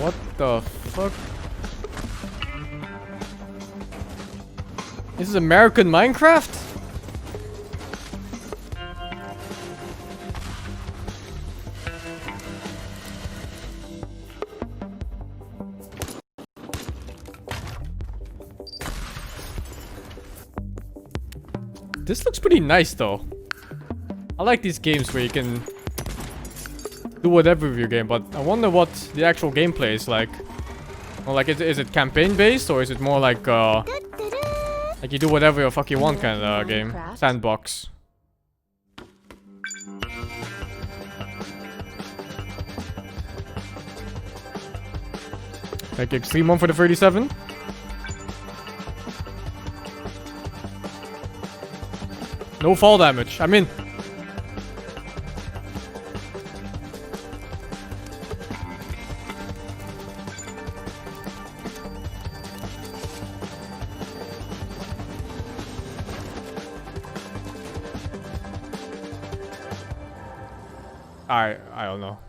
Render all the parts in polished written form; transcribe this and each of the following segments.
What the fuck? This is American Minecraft? This looks pretty nice though. I like these games where you can do whatever with your game, but I wonder what the actual gameplay is like. Or like, is it campaign based or is it more like you do whatever the fuck you want kind of game? Sandbox. Like extreme one for the 37. No fall damage. I'm in. I don't know.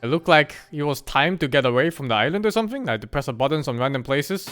It looked like he was timed to get away from the island or something. Like to press a buttons on random places.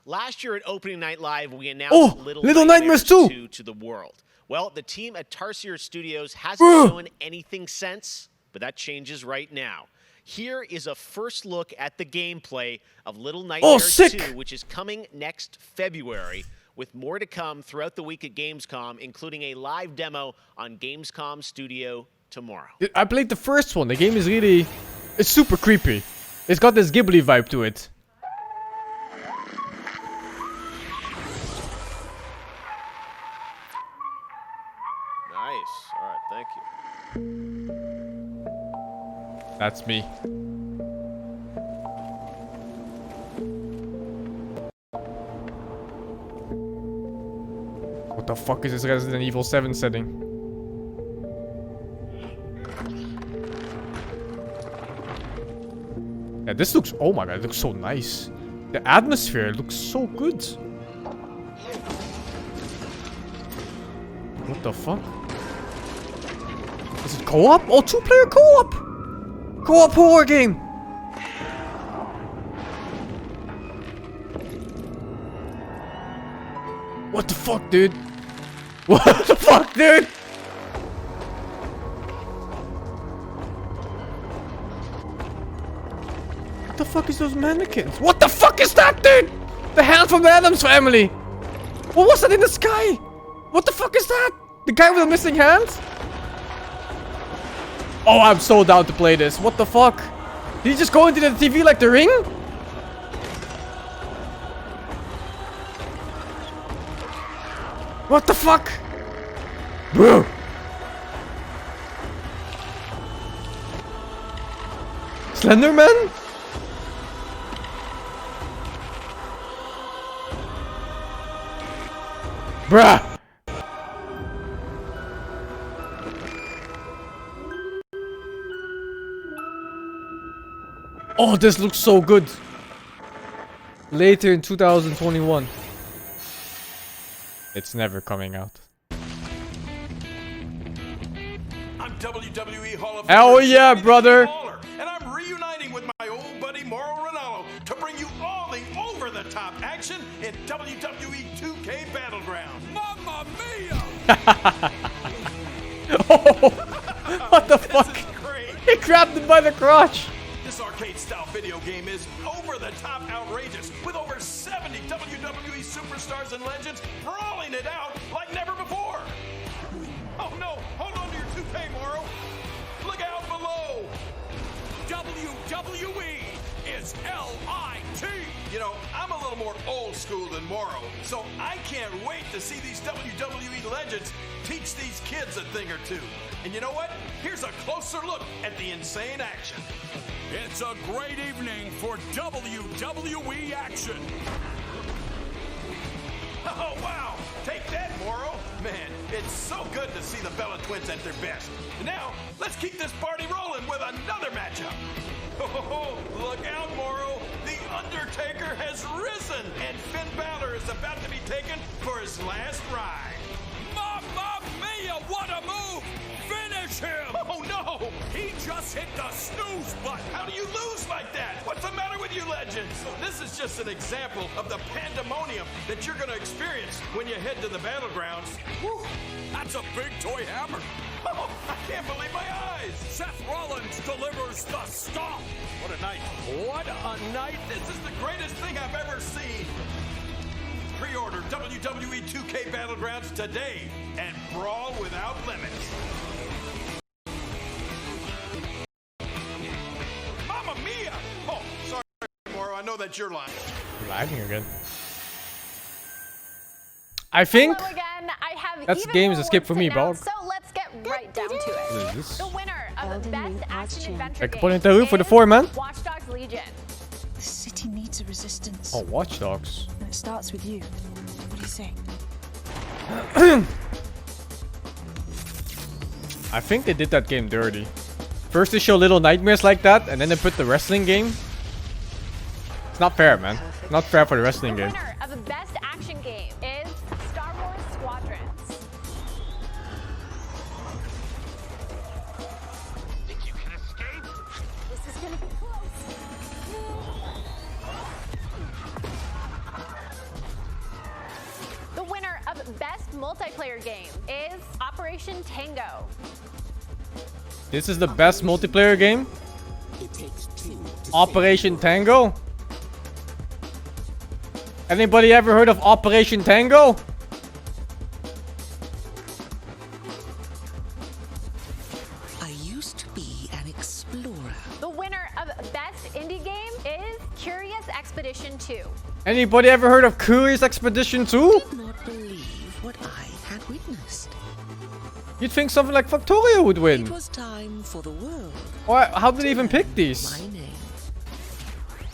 Last year at Opening Night Live, we announced Little Nightmares 2 to the world. Well, the team at Tarsier Studios hasn't shown anything since, but that changes right now. Here is a first look at the gameplay of Little Nightmares 2, which is coming next February, with more to come throughout the week at Gamescom, including a live demo on Gamescom Studio tomorrow. I played the first one. The game is really... It's super creepy. It's got this Ghibli vibe to it. Nice. All right, thank you. That's me. What the fuck is this Resident Evil 7 setting? Yeah, this looks... Oh my god, it looks so nice. The atmosphere looks so good. What the fuck? Is it co-op? Oh, two-player co-op! Co-op horror game! What the fuck, dude? What the fuck, dude? What the fuck is those mannequins? What the fuck is that, dude? The hand from the Addams Family! What was that in the sky? What the fuck is that? The guy with the missing hands? Oh, I'm so down to play this. What the fuck? Did he just go into the TV like The Ring? What the fuck? Bro. Slenderman? Bruh. Oh, this looks so good. Later in 2021. It's never coming out. I'm WWE Hall of Famer. Oh yeah, brother. And I'm reuniting with my old buddy Mauro Ranallo to bring you all the over-the-top action in WWE 2K Battleground. Mamma mia! Oh, what the fuck? Great. He grabbed him by the crotch. This arcade-style video game is over-the-top outrageous, with over 70 WWE superstars and legends brawling it out like never before. Oh no, hold on to your toupee, Mauro. Look out below. WWE is L-I-T. You know, I'm a little more old school than Mauro, so I can't wait to see these WWE legends teach these kids a thing or two. And you know what? Here's a closer look at the insane action. It's a great evening for WWE action. Oh, wow. Take that, Mauro. Man, it's so good to see the Bella Twins at their best. And now, let's keep this party rolling with another matchup. Oh, look out, Mauro. The Undertaker has risen, and Finn Balor is about to be taken for his last ride. Mamma mia, what a move! Finish him! Oh, the snooze button. How do you lose like that? What's the matter with you legends? This is just an example of the pandemonium that you're going to experience when you head to the battlegrounds. Whew, that's a big toy hammer. Oh, I can't believe my eyes. Seth Rollins delivers the stomp. What a night. What a night. This is the greatest thing I've ever seen. Pre-order WWE 2K Battlegrounds today and brawl without limits. Mamma mia! Oh, sorry, Moro. I know that's your line. Lagging again. I think Hello again. I have that's even games more escape for work me, to Bog. announce, so let's get right down to it. What is this? The winner of the Best Action Adventure Like Game put interview for the is foreman. Watch Dogs Legion. The city needs a resistance. Oh, Watch Dogs. And it starts with you. What do you say? I think they did that game dirty. First they show Little Nightmares like that, and then they put the wrestling game. It's not fair, man. Not fair for the wrestling The game. winner of the Best Action Game is Star Wars Squadrons. Think you can escape? This is gonna be close. The winner of Best Multiplayer Game is Operation Tango. This is the best multiplayer game. Operation Tango. Anybody ever heard of Operation Tango? I used to be an explorer. The winner of Best Indie Game is Curious Expedition 2. Anybody ever heard of Curious Expedition 2? Did not believe what I had witnessed. You'd think something like Factorio would It win. was time for the world. Or how did they even pick these? My name.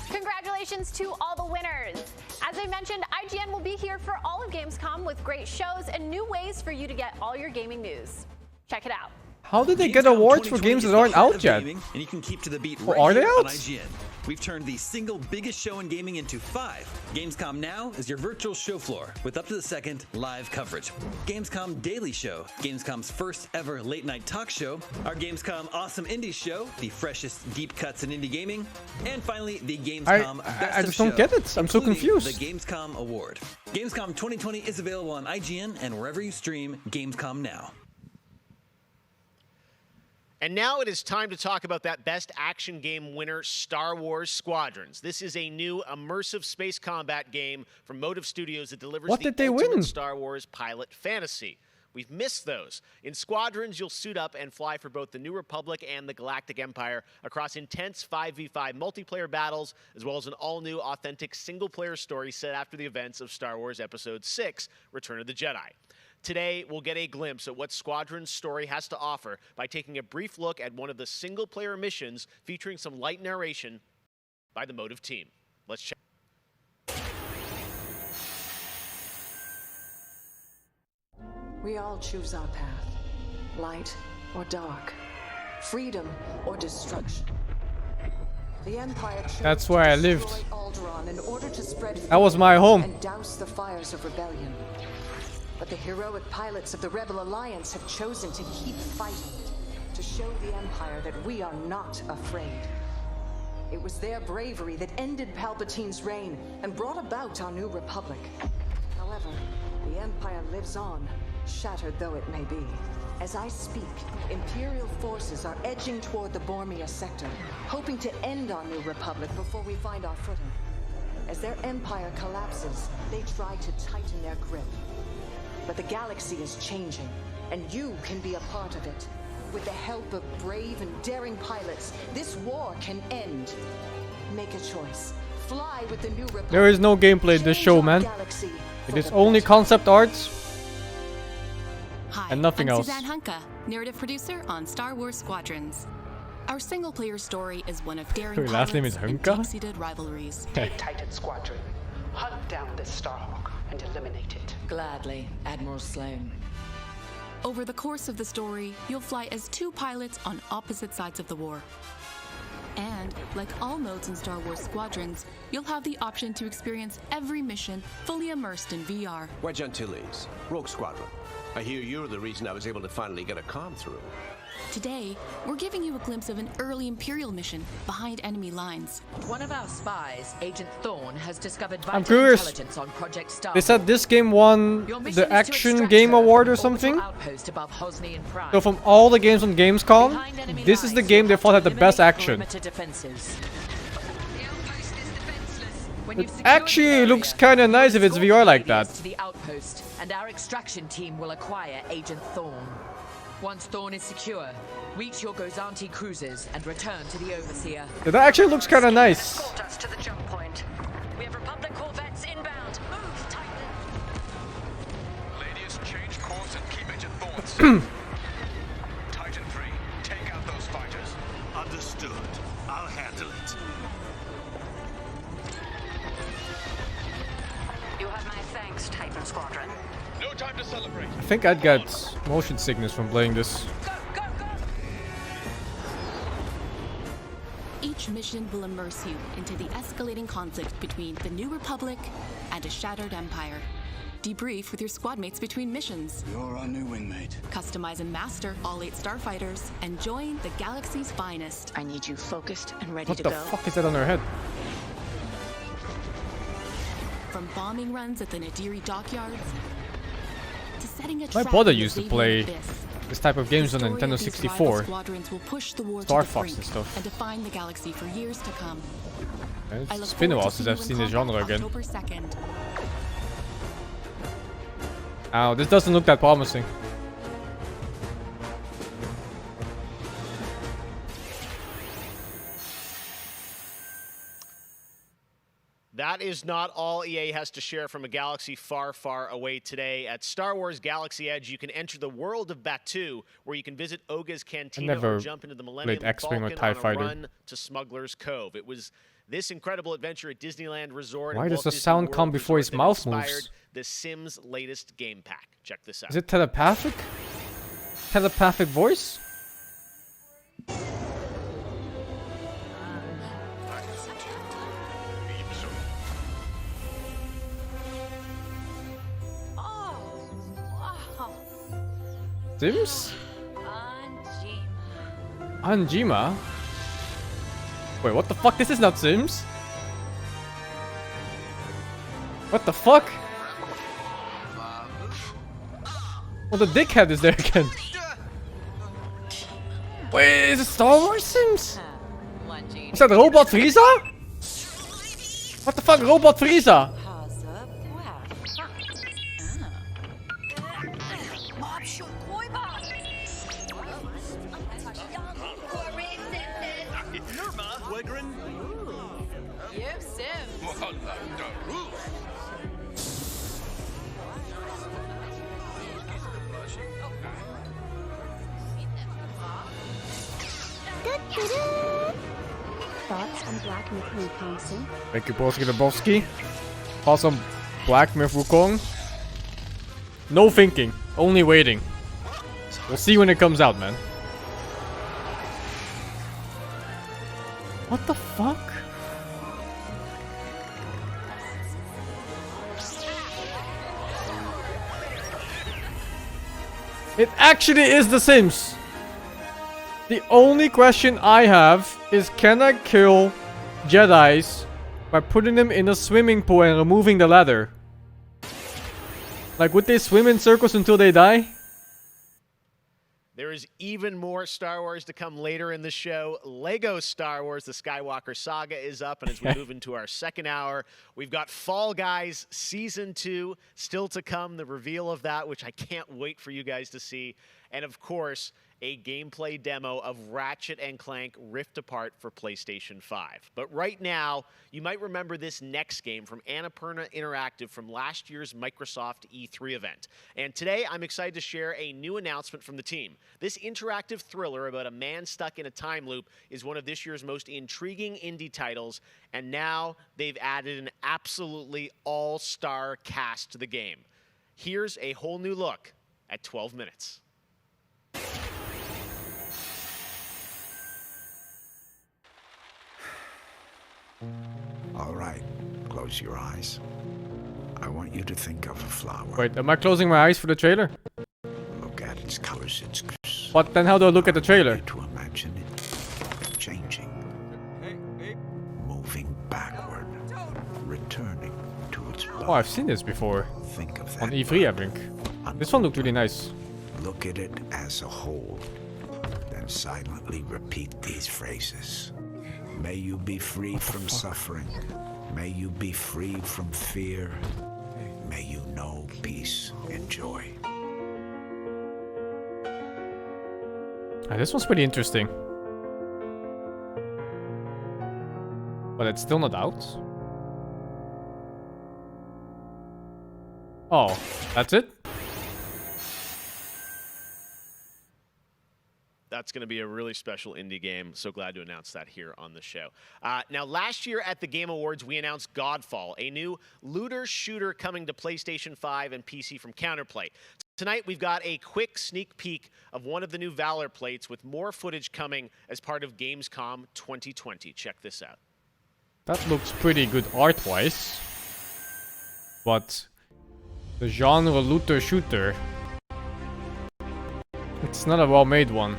Congratulations to all the winners. As I mentioned, IGN will be here for all of Gamescom with great shows and new ways for you to get all your gaming news. Check it out. How did they get awards for games that aren't out yet? And you can keep to the beat Well, right are they here on out? IGN. We've turned the single biggest show in gaming into 5. Gamescom Now is your virtual show floor with up to the second live coverage. Gamescom Daily Show, Gamescom's first ever late night talk show, our Gamescom Awesome Indie Show, the freshest deep cuts in indie gaming, and finally the Gamescom Best I of just don't Show, get it. I'm so including confused. The Gamescom Award. Gamescom 2020 is available on IGN and wherever you stream Gamescom Now. And now it is time to talk about that Best Action Game winner, Star Wars Squadrons. This is a new immersive space combat game from Motive Studios that delivers What the did they ultimate win? Star Wars pilot fantasy. We've missed those. In Squadrons, you'll suit up and fly for both the New Republic and the Galactic Empire across intense 5v5 multiplayer battles, as well as an all-new, authentic single-player story set after the events of Star Wars Episode 6, Return of the Jedi. Today, we'll get a glimpse at what Squadron's story has to offer by taking a brief look at one of the single-player missions featuring some light narration by the Motive team. Let's check. We all choose our path, light or dark, freedom or destruction. The Empire chose That's where to I destroy lived. Alderaan in order to spread That was my fear home. and douse the fires of rebellion. But the heroic pilots of the Rebel Alliance have chosen to keep fighting, to show the Empire that we are not afraid. It was their bravery that ended Palpatine's reign and brought about our new republic. However, the Empire lives on, shattered though it may be. As I speak, Imperial forces are edging toward the Bormia sector, hoping to end our new republic before we find our footing. As their empire collapses, they try to tighten their grip. But the galaxy is changing, and you can be a part of it. With the help of brave and daring pilots, this war can end. Make a choice. Fly with the new republic. There is no gameplay in this Change show, our man. galaxy It for is the only better. concept arts Hi, and nothing I'm else. Suzanne Hunka, narrative producer on Star Wars Squadrons. Our single-player story is one of daring Her last name is pilots and Hunka? deep-seated rivalries. Titan Squadron. Hunt down this Starhawk and eliminate it. Gladly, Admiral Sloan. Over the course of the story, you'll fly as 2 pilots on opposite sides of the war. And, like all modes in Star Wars Squadrons, you'll have the option to experience every mission fully immersed in VR. Wedge Antilles, Rogue Squadron. I hear you're the reason I was able to finally get a comm through. Today, we're giving you a glimpse of an early Imperial mission behind enemy lines. One of our spies, Agent Thorne, has discovered I'm vital curious. intelligence on Project Star. They said this game won the Action Game Award or something. So from all the games on Gamescom, this is the game they thought had the best action. It actually looks kind of nice if it's VR like that. The outpost, and our extraction team will acquire Agent Thorne. Once Thorne is secure, reach your Gozanti cruisers and return to the Overseer. Yeah, that actually looks kind of nice. Escort us to the jump point. We have Republic corvettes inbound. Move, Titan. Ladies, change course and keep Agent Thorne. Titan 3, take out those fighters. Understood. I'll handle it. You have my thanks, Titan Squadron. No time to celebrate. I think I'd get motion sickness from playing this. Each mission will immerse you into the escalating conflict between the New Republic and a shattered empire. Debrief with your squad mates between missions. You're our new wingmate. Customize and master all 8 starfighters and join the galaxy's finest. I need you focused and ready What to the go. fuck is that on their head? From bombing runs at the Nadiri dockyards to setting a My trap brother in the used to Xavier play abyss. this type of games on The the story Nintendo of these rival 64. squadrons will push the war Star to the Fox brink and stuff. and define the galaxy for years to come. I look It's been a forward while to since seeing I've you seen in this genre combat again. October 2nd. Ow, this doesn't look that promising. That is not all EA has to share from a galaxy far, far away today. At Star Wars Galaxy Edge, you can enter the world of Batuu, where you can visit Oga's Cantina never or jump into the Millennium played X-Wing or Falcon TIE on a Fighter. run to Smuggler's Cove. It was this incredible adventure at Disneyland Resort. Why and does Walt the Disney sound World come before Resort his that mouth inspired moves? The Sims latest game pack. Check this out. Is it telepathic? Telepathic voice? Sims? Anjima? Wait, what the fuck? This is not Sims? What the fuck? Oh, the dickhead is there again. Wait, is it Star Wars Sims? Was that Robot Frieza? What the fuck, Robot Frieza? Thoughts on Black Myth Wukong, Sing? Thank you, Polsky Lebowski. Awesome Black Myth Wukong. No thinking, only waiting. We'll see when it comes out, man. What the fuck? It actually is The Sims. The only question I have is, can I kill Jedis by putting them in a swimming pool and removing the ladder? Like, would they swim in circles until they die? There is even more Star Wars to come later in the show. Lego Star Wars, the Skywalker Saga is up, and as we move into our second hour, we've got Fall Guys Season 2 still to come, the reveal of that, which I can't wait for you guys to see. And of course, a gameplay demo of Ratchet & Clank Rift Apart for PlayStation 5. But right now, you might remember this next game from Annapurna Interactive from last year's Microsoft E3 event. And today, I'm excited to share a new announcement from the team. This interactive thriller about a man stuck in a time loop is one of this year's most intriguing indie titles, and now they've added an absolutely all-star cast to the game. Here's a whole new look at 12 minutes. All right, close your eyes. I want you to think of a flower. Wait, am I closing my eyes for the trailer? Its colors, its But then how do I look at the trailer? to imagine it changing, moving backward, returning to its Oh, I've seen this before. Think of that On E3, I think. This one looked really nice. Look at it as a whole, then silently repeat these phrases. May you be free from suffering. May you be free from fear. May you know peace and joy. This one's pretty interesting. But it's still not out. Oh, that's it? That's going to be a really special indie game. So glad to announce that here on the show. Now, last year at the Game Awards, we announced Godfall, a new looter shooter coming to PlayStation 5 and PC from Counterplay. Tonight, we've got a quick sneak peek of one of the new Valor plates with more footage coming as part of Gamescom 2020. Check this out. That looks pretty good art-wise. But the genre looter shooter, it's not a well-made one.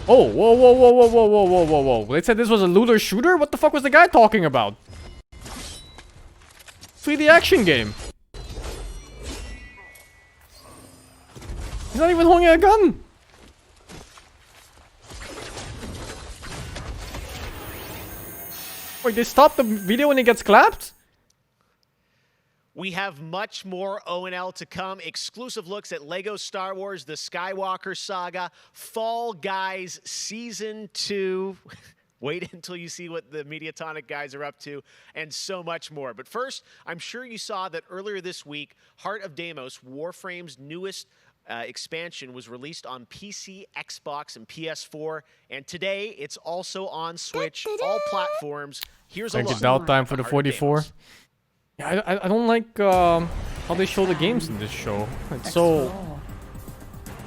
Oh, whoa, whoa, whoa, whoa, whoa, whoa, whoa, whoa, whoa. They said this was a looter shooter? What the fuck was the guy talking about? 3D action game. He's not even holding a gun. Wait, they stop the video when he gets clapped? We have much more O&L to come. Exclusive looks at LEGO Star Wars, The Skywalker Saga, Fall Guys Season 2. Wait until you see what the Mediatonic guys are up to, and so much more. But first, I'm sure you saw that earlier this week, Heart of Deimos, Warframe's newest expansion, was released on PC, Xbox, and PS4. And today, it's also on Switch, all platforms. Here's a look. Thank you, downtime for the 44. Yeah, I don't like how they show the games in this show. It's so...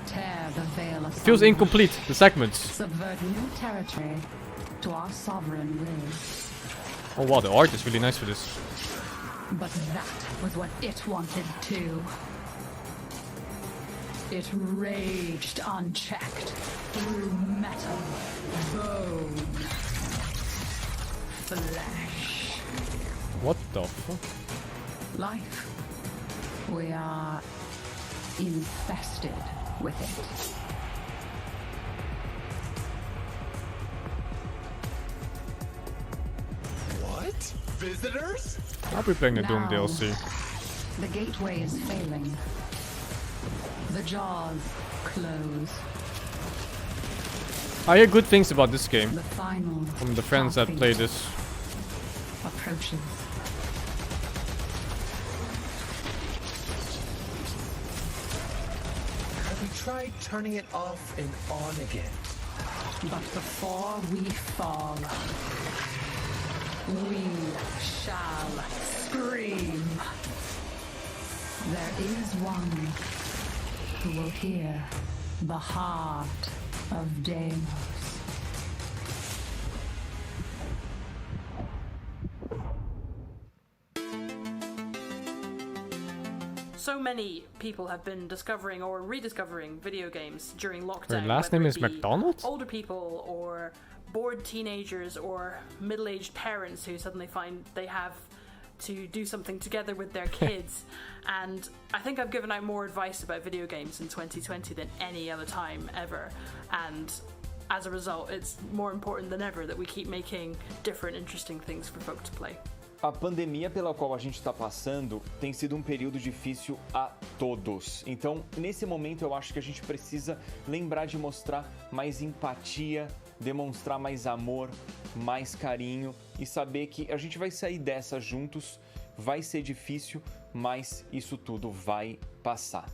It feels incomplete, the segments. Subvert new territory to our sovereign will. Oh wow, the art is really nice for this. But that was what it wanted too. It raged unchecked through metal, bone, flesh. What the fuck? Life. We are infested with it. What? Visitors? I'll be playing the Doom Now, DLC. The gateway is failing. The jaws close. I hear good things about this game The final from the friends that play this. approaches. Have you tried turning it off and on again? But before we fall, we shall scream. There is one who will hear the heart of Deimos. So many people have been discovering or rediscovering video games during lockdown. Her last whether name it is be McDonald? Older people or bored teenagers or middle-aged parents who suddenly find they have to do something together with their kids. And I think I've given out more advice about video games in 2020 than any other time ever. And as a result, it's more important than ever that we keep making different, interesting things for folk to play. A pandemia pela qual a gente está passando tem sido um período difícil a todos. Então, nesse momento, eu acho que a gente precisa lembrar de mostrar mais empatia, demonstrar mais amor, mais carinho e saber que a gente vai sair dessa juntos. Vai ser difícil, mas isso tudo vai passar.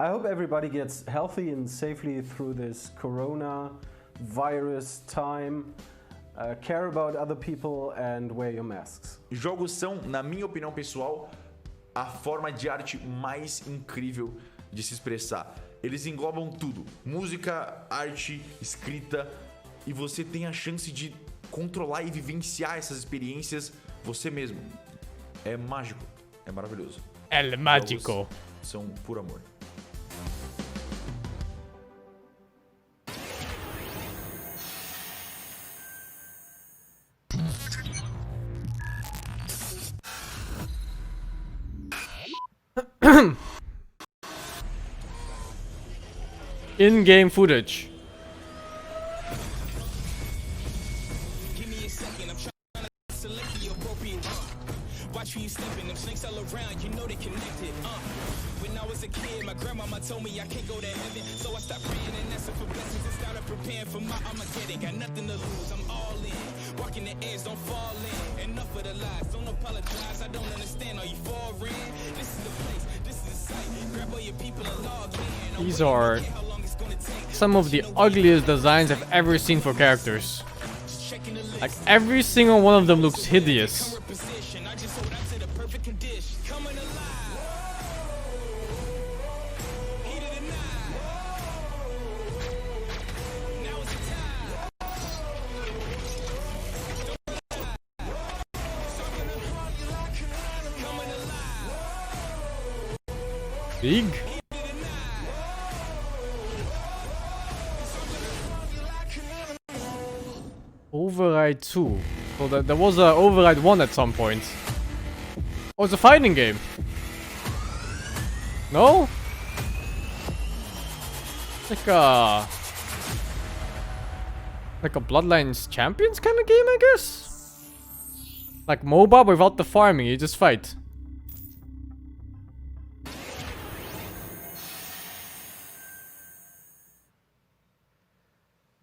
I hope everybody gets healthy and safely through this coronavirus time. Care about other people and wear your masks. Jogos são, na minha opinião pessoal, a forma de arte mais incrível de se expressar. Eles englobam tudo: música, arte, escrita, e você tem a chance de controlar e vivenciar essas experiências você mesmo. É mágico, é maravilhoso. El mágico. Jogos são puro amor. In-game footage. Watch you sleeping, them snakes all around, you know they connected. When I was a kid, my grandmama told me I can't go to heaven, so I stopped praying and asking for blessings and started preparing for my Armageddon. Got nothing to lose, I'm all in. Walking the edge, don't fall in. Enough of the lies, don't apologize. I don't understand. Are you foreign? This is the place, this is the site. Grab all your people and log in. These are some of the ugliest designs I've ever seen for characters. Like every single one of them looks hideous. Big. Override 2. So there was a Override 1 at some point. Oh, it's a fighting game. No? Like a Bloodlines Champions kind of game, I guess? Like MOBA without the farming, you just fight.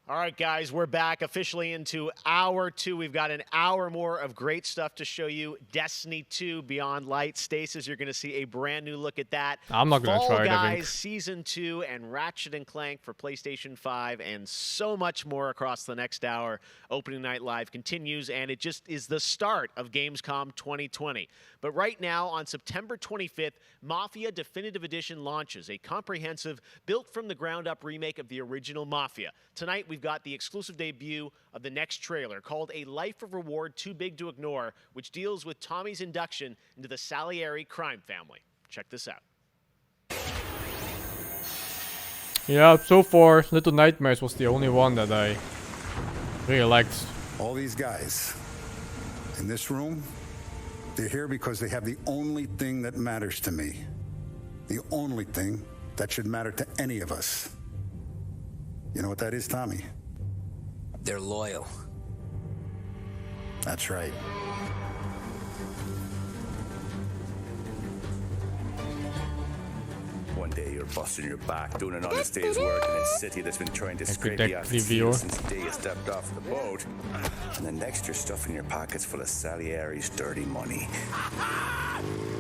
All right, guys, we're back officially into hour 2. We've got an hour more of great stuff to show you. Destiny 2 Beyond Light. Stasis, you're going to see a brand new look at that. I'm not going to try it, I think. Guys Season 2 and Ratchet & Clank for PlayStation 5 and so much more across the next hour. Opening Night Live continues, and it just is the start of Gamescom 2020. But right now, on September 25th, Mafia Definitive Edition launches, a comprehensive, built-from-the-ground-up remake of the original Mafia. Tonight, we've got the exclusive debut of the next trailer called A Life of Reward Too Big to Ignore, which deals with Tommy's induction into the Salieri crime family. Check this out. Yeah, so far, Little Nightmares was the only one that I really liked. All these guys in this room, they're here because they have the only thing that matters to me. The only thing that should matter to any of us. You know what that is, Tommy? They're loyal. That's right. One day you're busting your back doing an honest day's work in a city that's been trying to scrape the ass since the day you stepped off the boat. And the next you're stuffing your pockets full of Salieri's dirty money.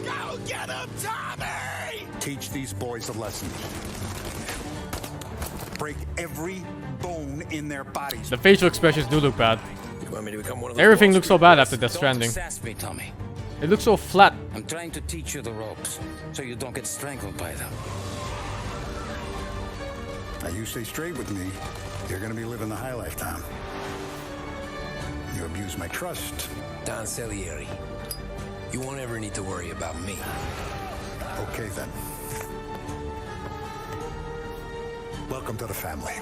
Go get him, Tommy! Teach these boys a lesson. Break every bone in their bodies. The facial expressions do look bad. You want me to become one of those Everything looks so bad after Death Stranding. Don't sass me, Tommy. It looks so flat. I'm trying to teach you the ropes, so you don't get strangled by them. Now you stay straight with me, you're gonna be living the high life, Tom. You abuse my trust. Don Salieri, you won't ever need to worry about me. Okay then. Welcome to the family.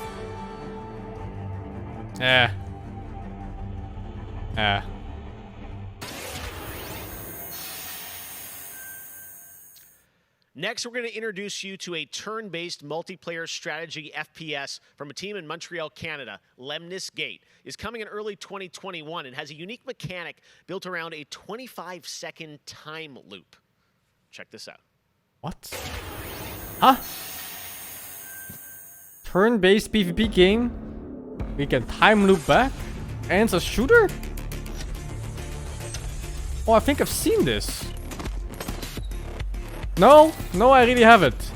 Next, we're going to introduce you to a turn-based multiplayer strategy FPS from a team in Montreal, Canada. Lemnis Gate is coming in early 2021 and has a unique mechanic built around a 25-second time loop. Check this out. What? Huh? Turn-based PvP game? We can time loop back? And it's a shooter? Oh, I think I've seen this. No, I really haven't.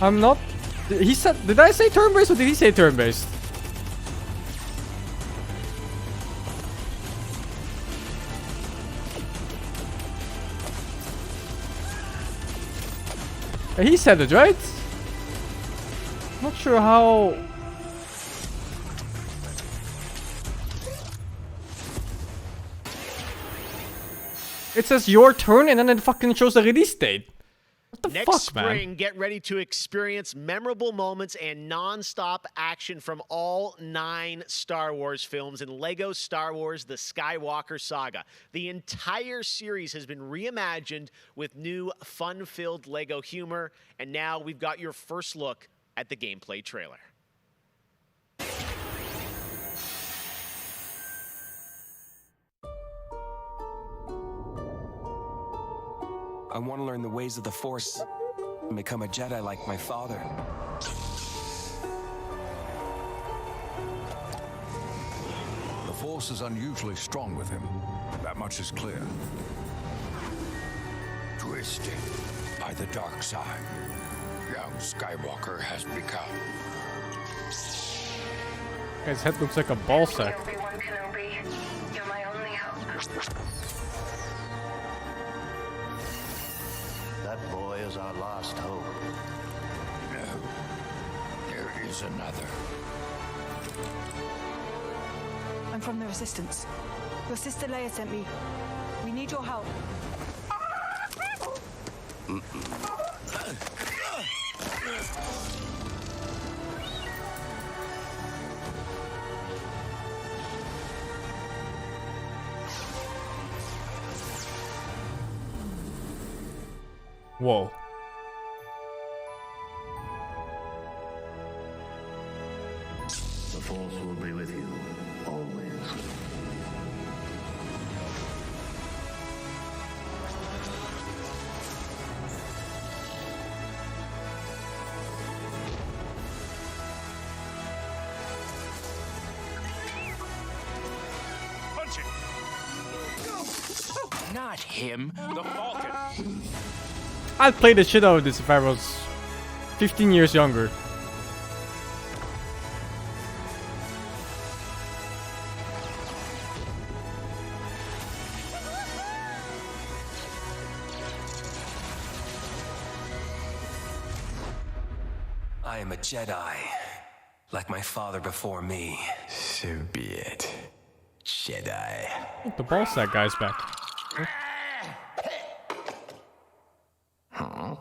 I'm not. He said. Did I say turn-based or did he say turn-based? He said it, right? Not sure how. It says your turn and then it fucking shows the release date. What the Next fuck, spring, man? get ready to experience memorable moments and non-stop action from all 9 Star Wars films in LEGO Star Wars The Skywalker Saga. The entire series has been reimagined with new fun-filled LEGO humor, and now we've got your first look at the gameplay trailer. I want to learn the ways of the Force and become a Jedi like my father. The Force is unusually strong with him. That much is clear. Twisted by the dark side, young Skywalker has become. His head looks like a ball sack. You're my only hope. That boy is our last hope. No, there is another. I'm from the Resistance. Your sister Leia sent me. We need your help. Whoa. The Force will be with you, always. Punch it! Not him, the Falcon. I'd play the shit out of this if I was 15 years younger. I am a Jedi, like my father before me. So be it, Jedi. Oh, the ball sack guy's back. Huh?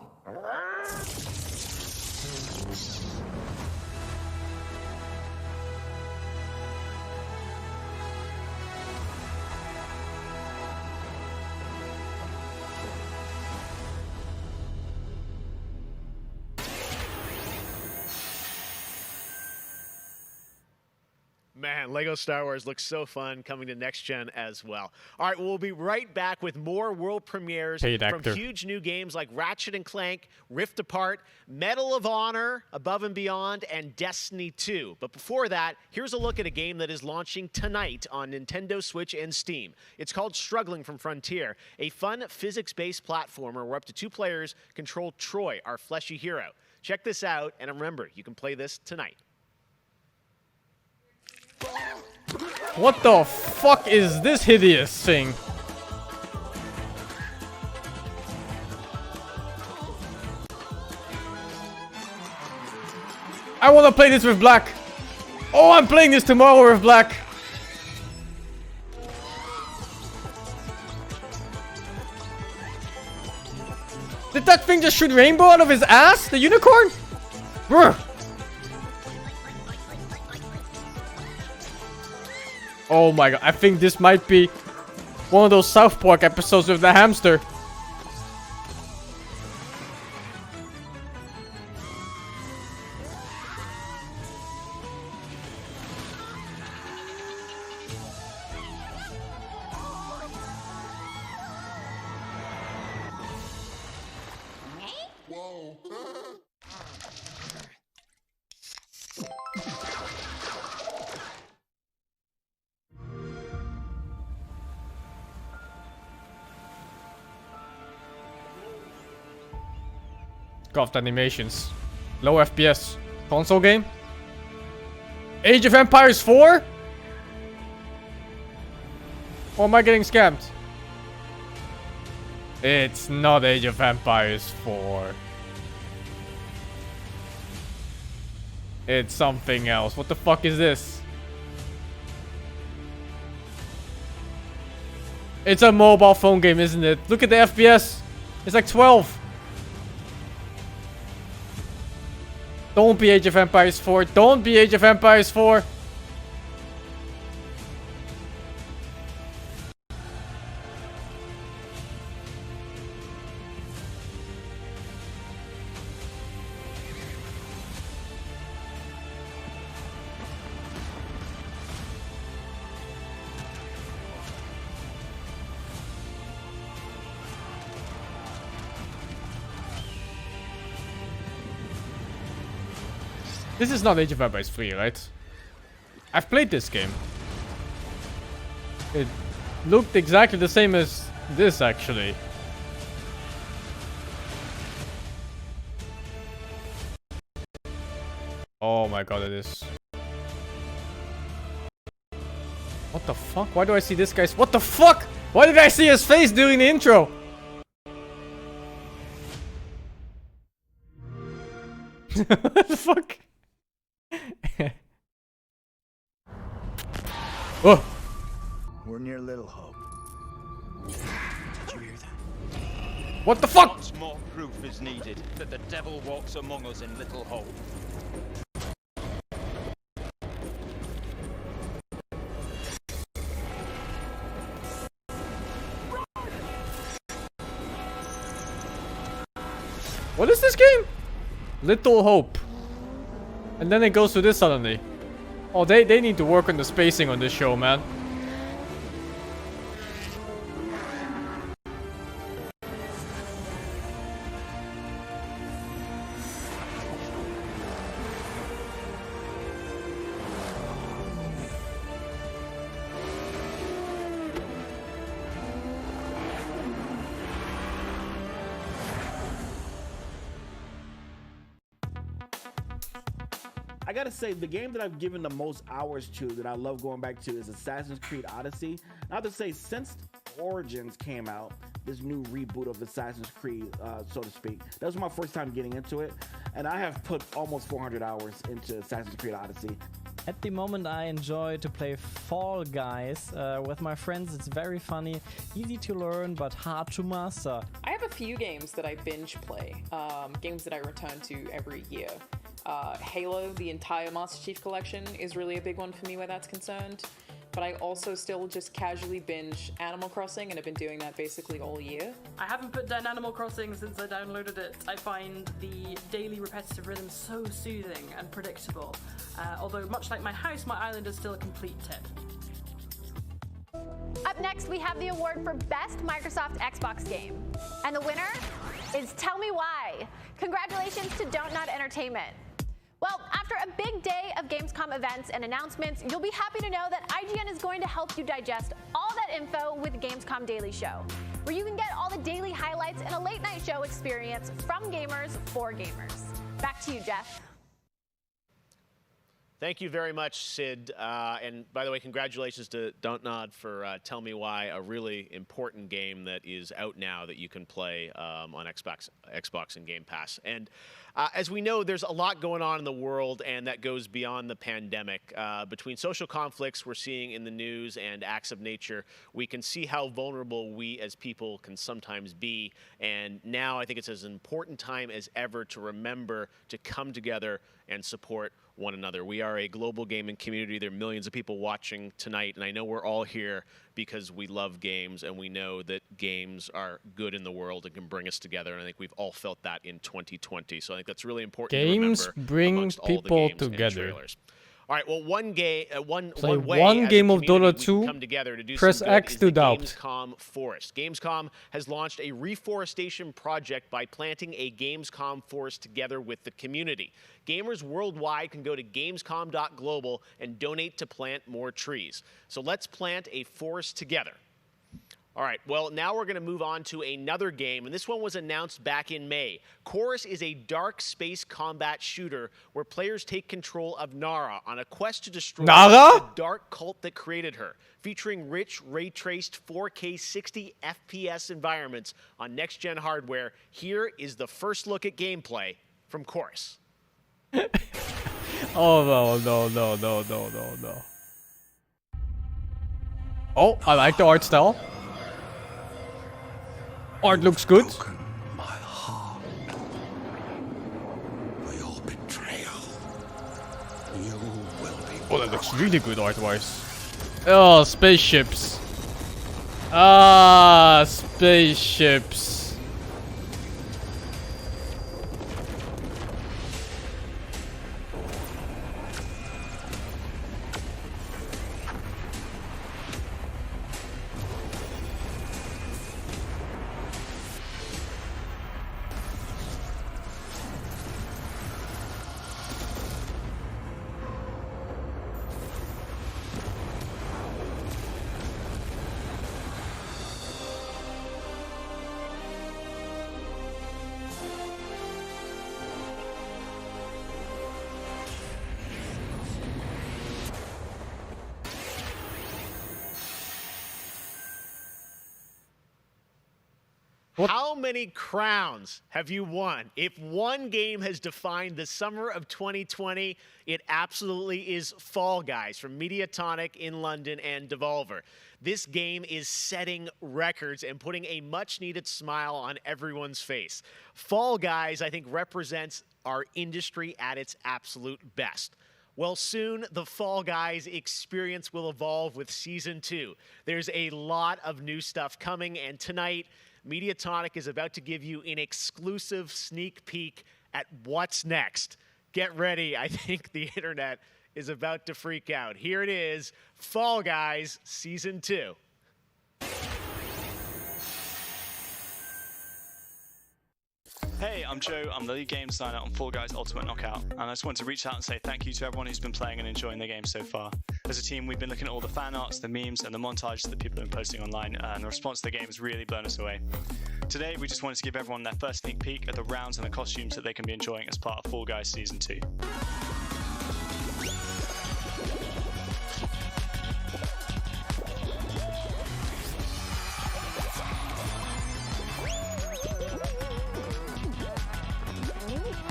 Man, LEGO Star Wars looks so fun, coming to next gen as well. All right, we'll be right back with more world premieres from huge new games like Ratchet & Clank, Rift Apart, Medal of Honor, Above and Beyond, and Destiny 2. But before that, here's a look at a game that is launching tonight on Nintendo Switch and Steam. It's called Struggling from Frontier, a fun physics-based platformer where up to 2 players control Troy, our fleshy hero. Check this out, and remember, you can play this tonight. What the fuck is this hideous thing? I want to play this with Black. Oh, I'm playing this tomorrow with Black. Did that thing just shoot rainbow out of his ass? The unicorn? Brr. Oh my god, I think this might be one of those South Park episodes with the hamster. God, the animations Low FPS. Console game? Age of Empires 4? Or am I getting scammed? It's not Age of Empires 4. It's something else. What the fuck is this? It's a mobile phone game, isn't it? Look at the FPS. It's like 12. Don't be Age of Empires 4. Don't be Age of Empires 4. This is not Age of Empires 3, right? I've played this game. It looked exactly the same as this, actually. Oh my god, it is. What the fuck? Why do I see this guy's... What the fuck? Why did I see his face during the intro? What the fuck? Oh! We're near Little Hope. Did you hear that? What the fuck? Lots more proof is needed that the devil walks among us in Little Hope. What is this game? Little Hope. And then it goes to this suddenly. Oh, they need to work on the spacing on this show, man. I gotta say, the game that I've given the most hours to, that I love going back to, is Assassin's Creed Odyssey. I have to say, since Origins came out, this new reboot of Assassin's Creed, so to speak, that was my first time getting into it, and I have put almost 400 hours into Assassin's Creed Odyssey. At the moment, I enjoy to play Fall Guys with my friends. It's very funny, easy to learn, but hard to master. I have a few games that I binge play, games that I return to every year. Halo, the entire Master Chief Collection, is really a big one for me where that's concerned. But I also still just casually binge Animal Crossing, and I've been doing that basically all year. I haven't put down Animal Crossing since I downloaded it. I find the daily repetitive rhythm so soothing and predictable. Although much like my house, my island is still a complete tip. Up next, we have the award for Best Microsoft Xbox Game. And the winner is Tell Me Why. Congratulations to Don't Nod Entertainment. Well, after a big day of Gamescom events and announcements, you'll be happy to know that IGN is going to help you digest all that info with Gamescom Daily Show, where you can get all the daily highlights and a late night show experience from gamers for gamers. Back to you, Jeff. Thank you very much, Sid. And by the way, congratulations to Don't Nod for Tell Me Why, a really important game that is out now that you can play on Xbox and Game Pass. And as we know, there's a lot going on in the world, and that goes beyond the pandemic. Between social conflicts we're seeing in the news and acts of nature, we can see how vulnerable we as people can sometimes be. And now I think it's as important time as ever to remember to come together and support one another. We are a global gaming community. There are millions of people watching tonight, and I know we're all here because we love games, and we know that games are good in the world and can bring us together, and I think we've all felt that in 2020. So I think that's really important Games to remember bring amongst all people the games together. And trailers. All right, well, one way one as game a of Dota community we 2, can come together to do press some good X is to the doubt. Gamescom Forest. Gamescom has launched a reforestation project by planting a Gamescom forest together with the community. Gamers worldwide can go to gamescom.global and donate to plant more trees. So let's plant a forest together. All right, well, now we're going to move on to another game, and this one was announced back in May. Chorus is a dark space combat shooter where players take control of Nara on a quest to destroy the dark cult that created her, featuring rich, ray-traced 4K 60 FPS environments on next-gen hardware. Here is the first look at gameplay from Chorus. Oh, no. Oh, I like the art style. Art looks good. Oh, that looks really good art-wise. Oh, spaceships. Ah, spaceships. How many crowns have you won? If one game has defined the summer of 2020, it absolutely is Fall Guys from Mediatonic in London and Devolver. This game is setting records and putting a much-needed smile on everyone's face. Fall Guys, I think, represents our industry at its absolute best. Well, soon the Fall Guys experience will evolve with Season 2. There's a lot of new stuff coming, and tonight, Mediatonic is about to give you an exclusive sneak peek at what's next. Get ready. I think the internet is about to freak out. Here it is, Fall Guys Season 2. Hey, I'm Joe. I'm the lead game designer on Fall Guys Ultimate Knockout, and I just want to reach out and say thank you to everyone who's been playing and enjoying the game so far. As a team, we've been looking at all the fan arts, the memes, and the montages that people have been posting online, and the response to the game has really blown us away. Today, we just wanted to give everyone their first sneak peek at the rounds and the costumes that they can be enjoying as part of Fall Guys Season 2.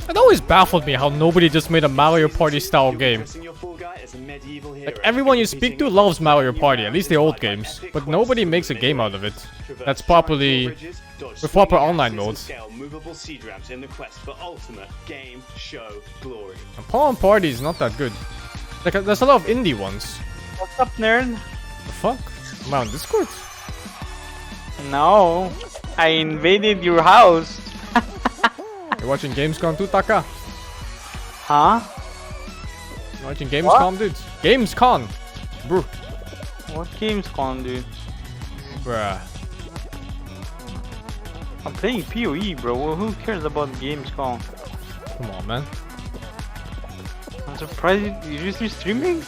It always baffled me how nobody just made a Mario Party style game. Like, everyone you speak to loves Mario Party, at least the old games, but nobody makes a game out of it that's properly with proper online modes. And Palm Party is not that good. Like, there's a lot of indie ones. What's up, nerd? The fuck? Am I on Discord? No, I invaded your house. You watching Gamescom too, Taka? Huh? You watching Gamescom, dude? Gamescom! Bro. What Gamescom, dude? Bruh. I'm playing PoE, bro. Well, who cares about Gamescom? Come on, man. I'm surprised you're just streaming?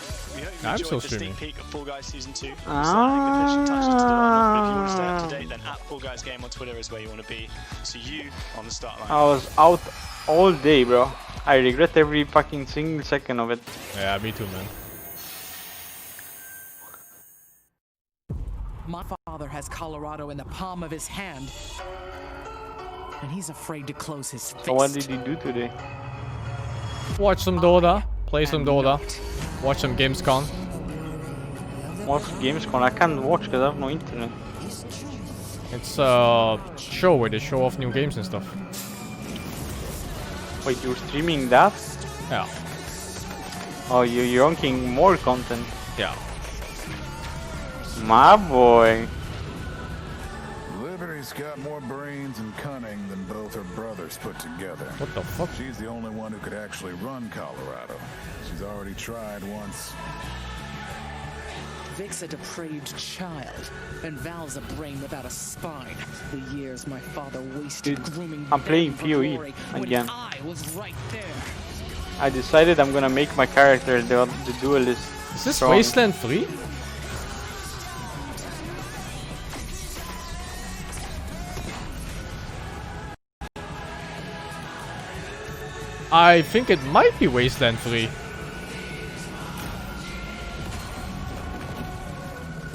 I'm still streaming. Sneak peek of Fall Guys Season 2. If you want to stay up to date, then at Fall Guys Game on Twitter is where you want to be. See you on the start line. I was out all day, bro. I regret every fucking single second of it. Yeah, me too, man. My father has Colorado in the palm of his hand, and he's afraid to close his fist. So what did you do today? Watch some Dota, play some Dota, watch some Gamescom. Watch Gamescom? I can't watch because I have no internet. It's a show where they show off new games and stuff. Wait, you're streaming that? Yeah. Oh, you're unking more content? Yeah. My boy. Liberty's got more brains and cunning than both her brothers put together. What the fuck? She's the only one who could actually run Colorado. She's already tried once. Vic's a depraved child, and Val's a brain without a spine. The years my father wasted grooming. I'm playing PoE again. I was right there. I decided I'm gonna make my character the duelist. Is this strong. Wasteland 3? I think it might be Wasteland 3.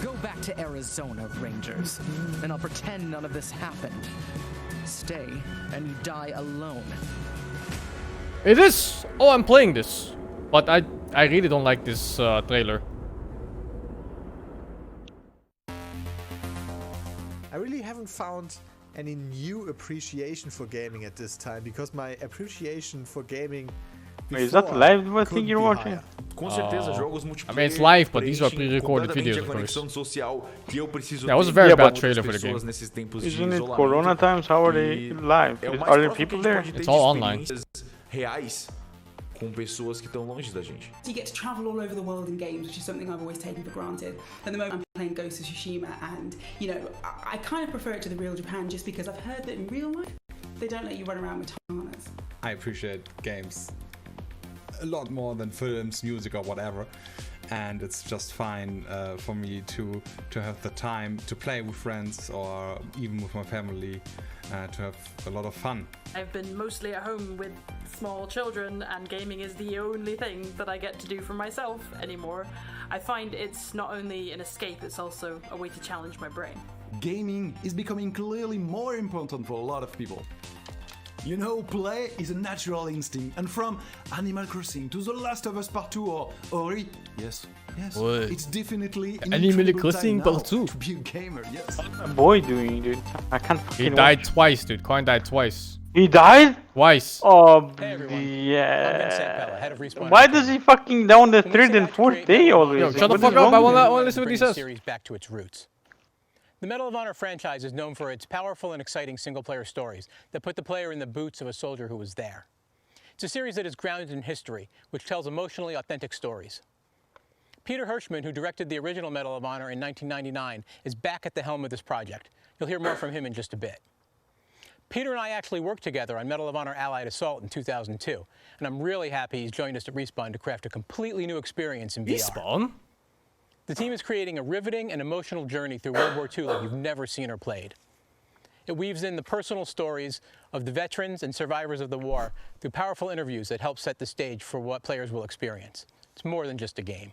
Go back to Arizona, Rangers, and I'll pretend none of this happened. Stay, and you die alone. It is! Oh, I'm playing this. But I really don't like this trailer. I really haven't found any new appreciation for gaming at this time, because my appreciation for gaming Wait, is that live what thing you're watching? Com certeza, jogos I mean, it's live, but these are pre-recorded videos, of course. That was a very bad trailer for the game. Isn't it Corona times? How are they live? Are there people there? It's all online. Reais com pessoas que estão longe da gente. You get to travel all over the world in games, which is something I've always taken for granted. At the moment I'm playing Ghost of Tsushima, and you know, I kind of prefer it to the real Japan just because I've heard that in real life they don't let you run around with katanas. I appreciate games a lot more than films, music or whatever, and it's just fine for me to have the time to play with friends or even with my family, to have a lot of fun. I've been mostly at home with small children, and gaming is the only thing that I get to do for myself anymore. I find it's not only an escape, it's also a way to challenge my brain. Gaming is becoming clearly more important for a lot of people. You know, play is a natural instinct, and from Animal Crossing to The Last of Us Part 2 or Ori, yes, What? it's definitely an Animal incredible Crossing time now Part 2. to be a gamer, yes. What's my boy doing, dude? I can't fucking He died twice, dude. Coin died twice. He died? Twice. Oh, yeah. Why does he fucking down the third and fourth day always? Yo, shut the fuck up. I wanna listen to what he says. Series back to its roots. The Medal of Honor franchise is known for its powerful and exciting single-player stories that put the player in the boots of a soldier who was there. It's a series that is grounded in history, which tells emotionally authentic stories. Peter Hirschman, who directed the original Medal of Honor in 1999, is back at the helm of this project. You'll hear more from him in just a bit. Peter and I actually worked together on Medal of Honor Allied Assault in 2002, and I'm really happy he's joined us at Respawn to craft a completely new experience in VR. Respawn? The team is creating a riveting and emotional journey through World War II like you've never seen or played. It weaves in the personal stories of the veterans and survivors of the war through powerful interviews that help set the stage for what players will experience. It's more than just a game.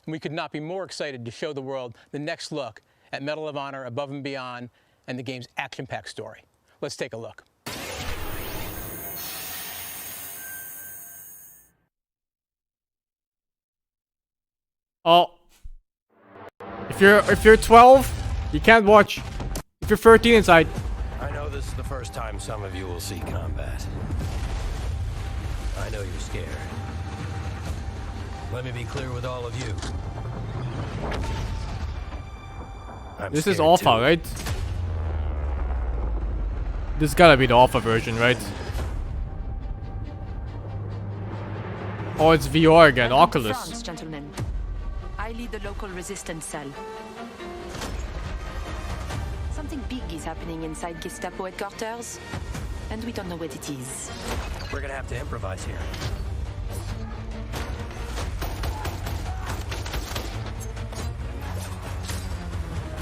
And we could not be more excited to show the world the next look at Medal of Honor Above and Beyond and the game's action-packed story. Let's take a look. Oh. If you're 12, you can't watch. If you're 13 inside. I know this is the first time some of you will see combat. I know you're scared. Let me be clear with all of you. This is alpha, right? This gotta be the alpha version, right? Oh, it's VR again, Oculus. France, gentlemen. I lead the local resistance cell. Something big is happening inside Gestapo headquarters, and we don't know what it is. We're gonna have to improvise here.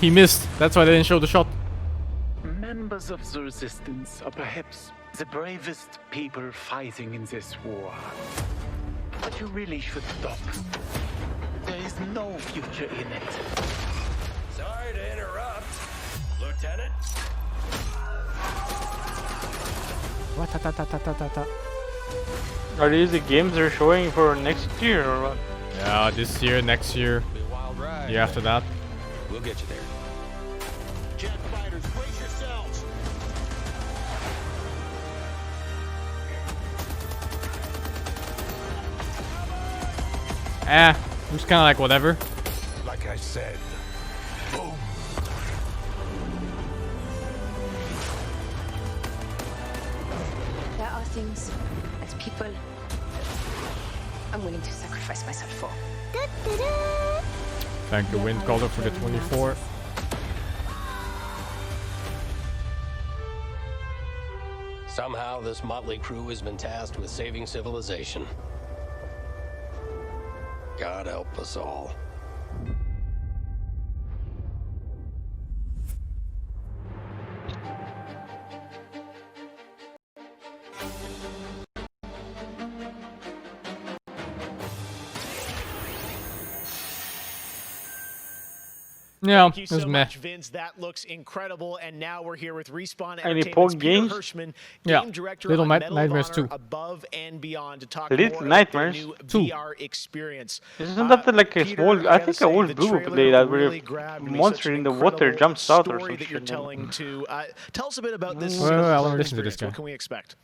He missed. That's why they didn't show the shot. Members of the resistance are perhaps the bravest people fighting in this war. But you really should stop. There is no future in it. Sorry to interrupt, Lieutenant. Are these the games they're showing for next year or what? Yeah, this year, next year. Year after that. We'll get you there. Jet fighters, brace yourselves. Looks kind of like whatever. Like I said, boom. There are things as people I'm willing to sacrifice myself for. Thank you, Wind Caller, for the 24. Somehow, this motley crew has been tasked with saving civilization. God help us all. Yeah, Thank you it was so meh. much, Vince. That looks incredible. And now we're here with Respawn Any Entertainment's Pog Peter games? Hirschman, Yeah, game director Little on Medal of Nightmares Honor 2. Above and Beyond, to talk Little more about their Nightmares new 2. VR experience. Isn't that like a Peter, small? I gotta think say, an old the blue trailer play that where really a grabbed me. Such monster an in the water incredible jumps out or story some that you're shit. telling to. Tell us a bit about this Well, single I player wanna listen to this experience. guy. What can we expect?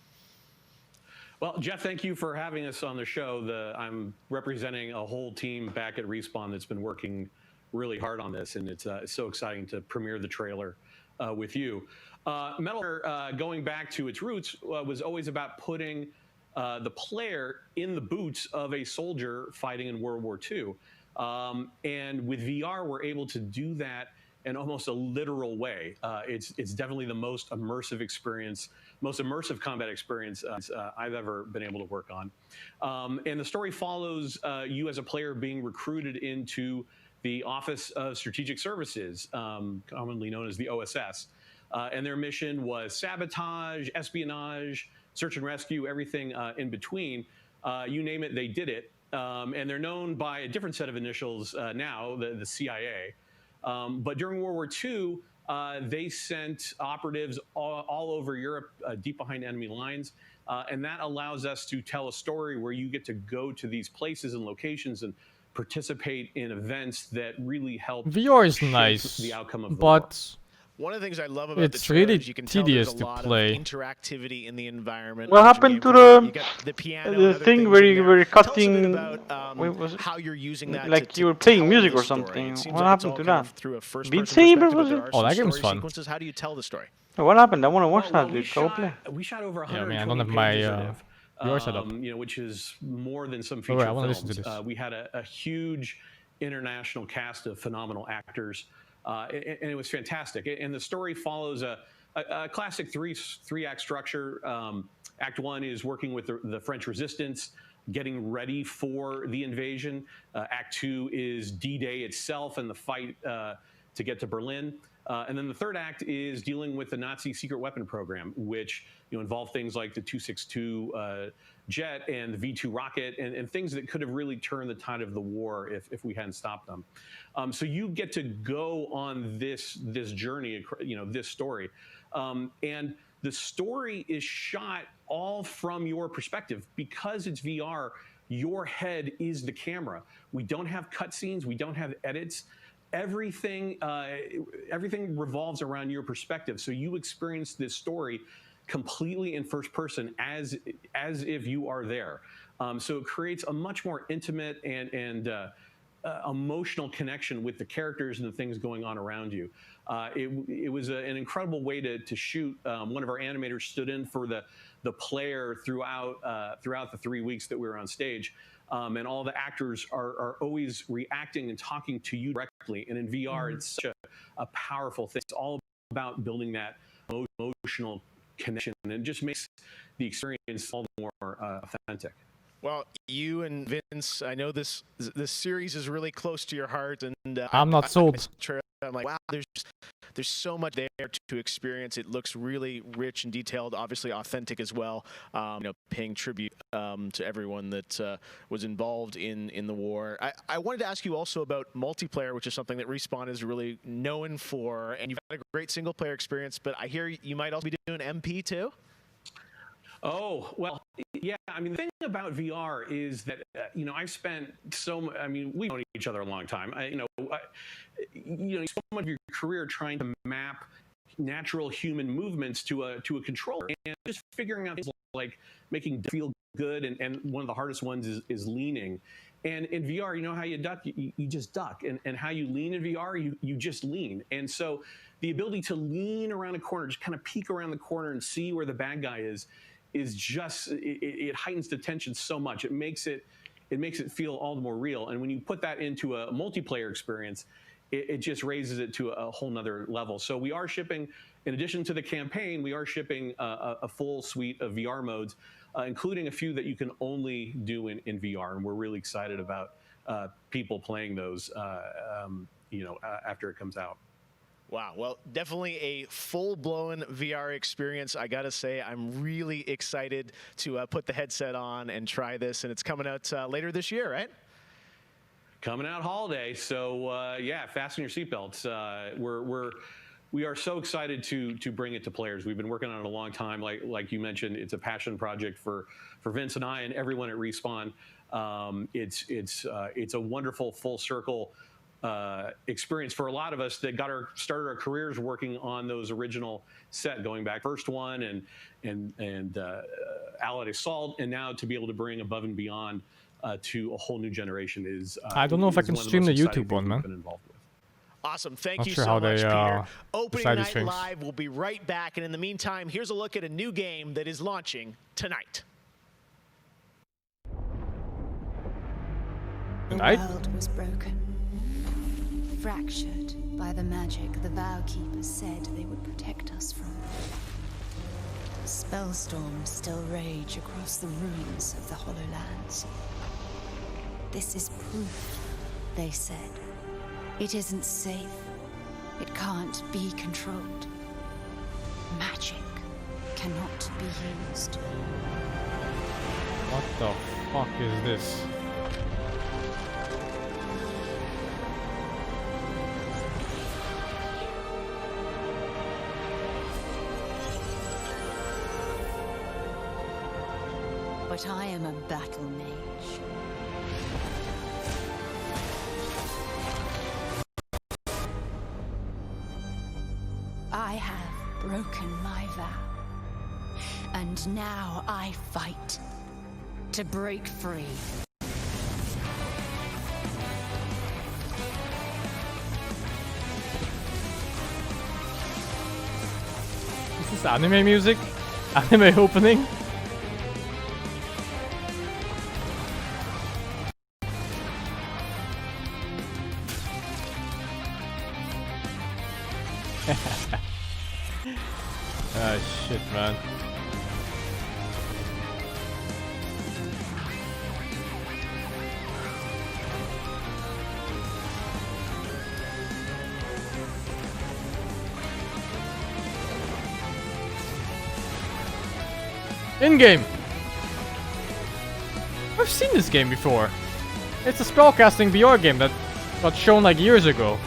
Well, Jeff, thank you for having us on the show. I'm representing a whole team back at Respawn that's been working really hard on this, and it's so exciting to premiere the trailer with you. Metal Gear, going back to its roots, was always about putting the player in the boots of a soldier fighting in World War II. And with VR, we're able to do that in almost a literal way. It's definitely the most immersive experience, most immersive combat experience I've ever been able to work on. And the story follows you as a player being recruited into the Office of Strategic Services, commonly known as the OSS. And their mission was sabotage, espionage, search and rescue, everything in between. You name it, they did it. And they're known by a different set of initials now, the CIA. But during World War II, they sent operatives all over Europe, deep behind enemy lines. And that allows us to tell a story where you get to go to these places and locations and participate in events that really help VR is shape nice, the outcome of the war. but One of the things I love about the it's trailer really is you can tell there's tedious a to lot play. of interactivity in the environment. What happened to the You got the piano and other thing things where in you there. were Tell us a bit cutting? about Wait, was it how you're using that like to you were playing tell music the or story. something? It seems What like it's happened all to kind that? of through a first-person Beat Saber, perspective, but was there it? are Oh, some that game's story fun. sequences. How do you tell the story? What happened? I want to watch Well, that, dude. Go play. we shot over Yeah, 120 man, I don't have my pages of it. VR setup. Which is more than some Oh, feature wait, I wanna films. listen to this. We had a huge international cast of phenomenal actors, and it was fantastic. And the story follows a classic three-act structure. Act 1 is working with the French resistance, getting ready for the invasion. Act 2 is D-Day itself and the fight to get to Berlin. And then the third act is dealing with the Nazi secret weapon program, which involved things like the 262 jet and the V2 rocket and things that could have really turned the tide of the war if we hadn't stopped them. So you get to go on this journey, this story. And the story is shot all from your perspective. Because it's VR, your head is the camera. We don't have cutscenes, we don't have edits. Everything revolves around your perspective. So you experience this story completely in first person as if you are there. So it creates a much more intimate and emotional connection with the characters and the things going on around you. It was an incredible way to shoot. One of our animators stood in for the player throughout the 3 weeks that we were on stage. And all the actors are always reacting and talking to you directly. And in VR, it's such a powerful thing. It's all about building that emotional connection, and it just makes the experience all the more authentic. Well, you and Vince, I know this series is really close to your heart, and I'm not sold. I'm like, wow, there's so much there to experience. It looks really rich and detailed, obviously authentic as well. Paying tribute to everyone that was involved in the war. I wanted to ask you also about multiplayer, which is something that Respawn is really known for, and you've had a great single player experience. But I hear you might also be doing MP too. Oh, well, yeah. I mean, the thing about VR is that, I've spent we've known each other a long time. So much of your career trying to map natural human movements to a controller and just figuring out things like making it feel good. And one of the hardest ones is leaning. And in VR, you know how you duck? You just duck. And how you lean in VR, you just lean. And so the ability to lean around a corner, just kind of peek around the corner and see where the bad guy is just, it heightens the tension so much. It makes it feel all the more real. And when you put that into a multiplayer experience, it just raises it to a whole nother level. So we are shipping, in addition to the campaign, we are shipping a full suite of VR modes, including a few that you can only do in VR. And we're really excited about people playing those, after it comes out. Wow. Well, definitely a full-blown VR experience. I got to say, I'm really excited to put the headset on and try this. And it's coming out later this year, right? coming out holiday. So yeah, fasten your seatbelts. We are so excited to bring it to players. We've been working on it a long time. Like you mentioned, it's a passion project for Vince and I and everyone at Respawn. It's a wonderful full circle experience for a lot of us that started our careers working on those original set, going back first one and Allied Assault, and now to be able to bring Above and Beyond to a whole new generation is. I don't know if I can stream the YouTube one, man. Awesome. Thank Not you sure so how much, they, Peter. Opening decide Night these things. Live will be right back. And in the meantime, here's a look at a new game that is launching tonight. The world was broken, fractured by the magic the Vow Keepers said they would protect us from. Spellstorms still rage across the ruins of the Hollowlands. This is proof, they said. It isn't safe. It can't be controlled. Magic cannot be used. What the fuck is this? But I am a battle mage. I have broken my vow. And now I fight to break free. Is this anime music? Anime opening? Ah, shit, man. In-game! I've seen this game before. It's a spellcasting VR game that got shown like years ago.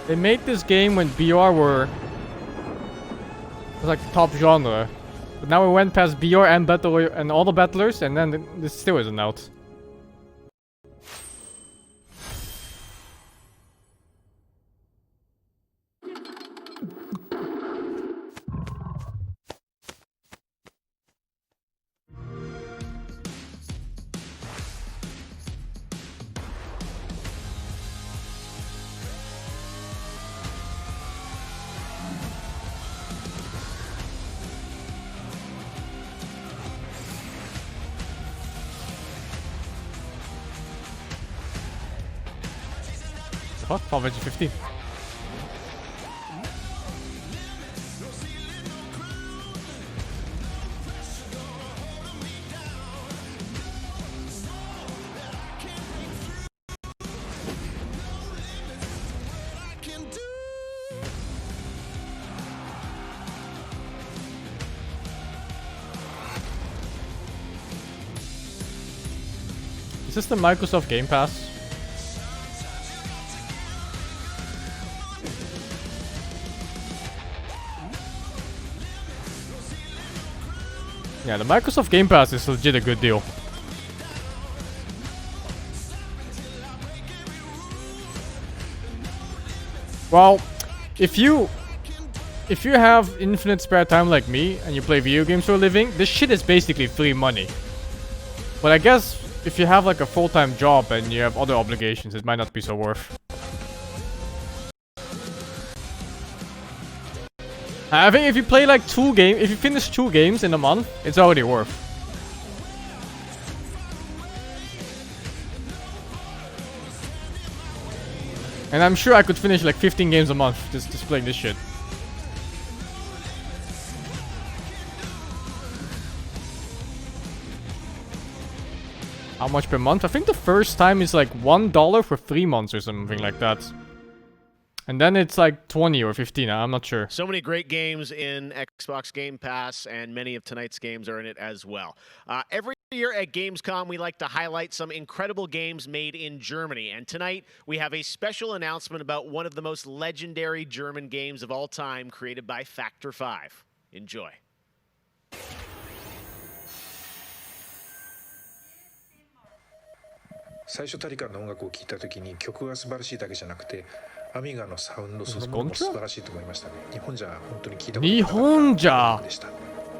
They made this game when BR was like the top genre. But now we went past BR and Battle and all the battlers, and then this still isn't out. What? Final Fantasy 15. Is this the Microsoft Game Pass? Yeah, the Microsoft Game Pass is legit a good deal. Well, if you have infinite spare time like me and you play video games for a living, this shit is basically free money. But I guess if you have like a full-time job and you have other obligations, it might not be so worth. I think if you play like if you finish 2 games in a month, it's already worth. And I'm sure I could finish like 15 games a month just playing this shit. How much per month? I think the first time is like $1 for 3 months or something like that. And then it's like 20 or 15, I'm not sure. So many great games in Xbox Game Pass, and many of tonight's games are in it as well. Every year at Gamescom, we like to highlight some incredible games made in Germany. And tonight, we have a special announcement about one of the most legendary German games of all time, created by Factor 5. Enjoy.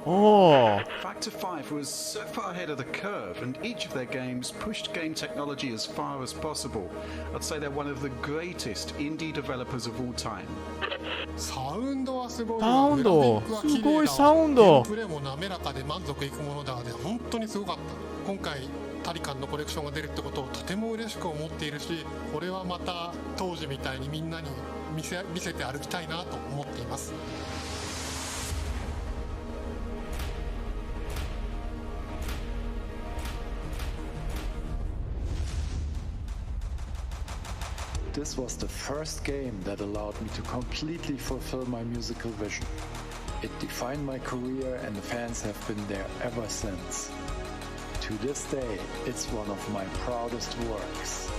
Oh. Factor 5 was so far ahead of the curve, and each of their games pushed game technology as far as possible. I'd say they're one of the greatest indie developers of all time. サウンドはすごい。サウンド。すごいサウンド。ゲームプレイも滑らかで満足いくものだで本当にすごかった。今回タリカンのコレクションが出るってことをとても嬉しく思っているし、これはまた当時みたいにみんなに見せて歩きたいなと思っています。This was the first game that allowed me to completely fulfill my musical vision. It defined my career, and the fans have been there ever since. To this day, it's one of my proudest works.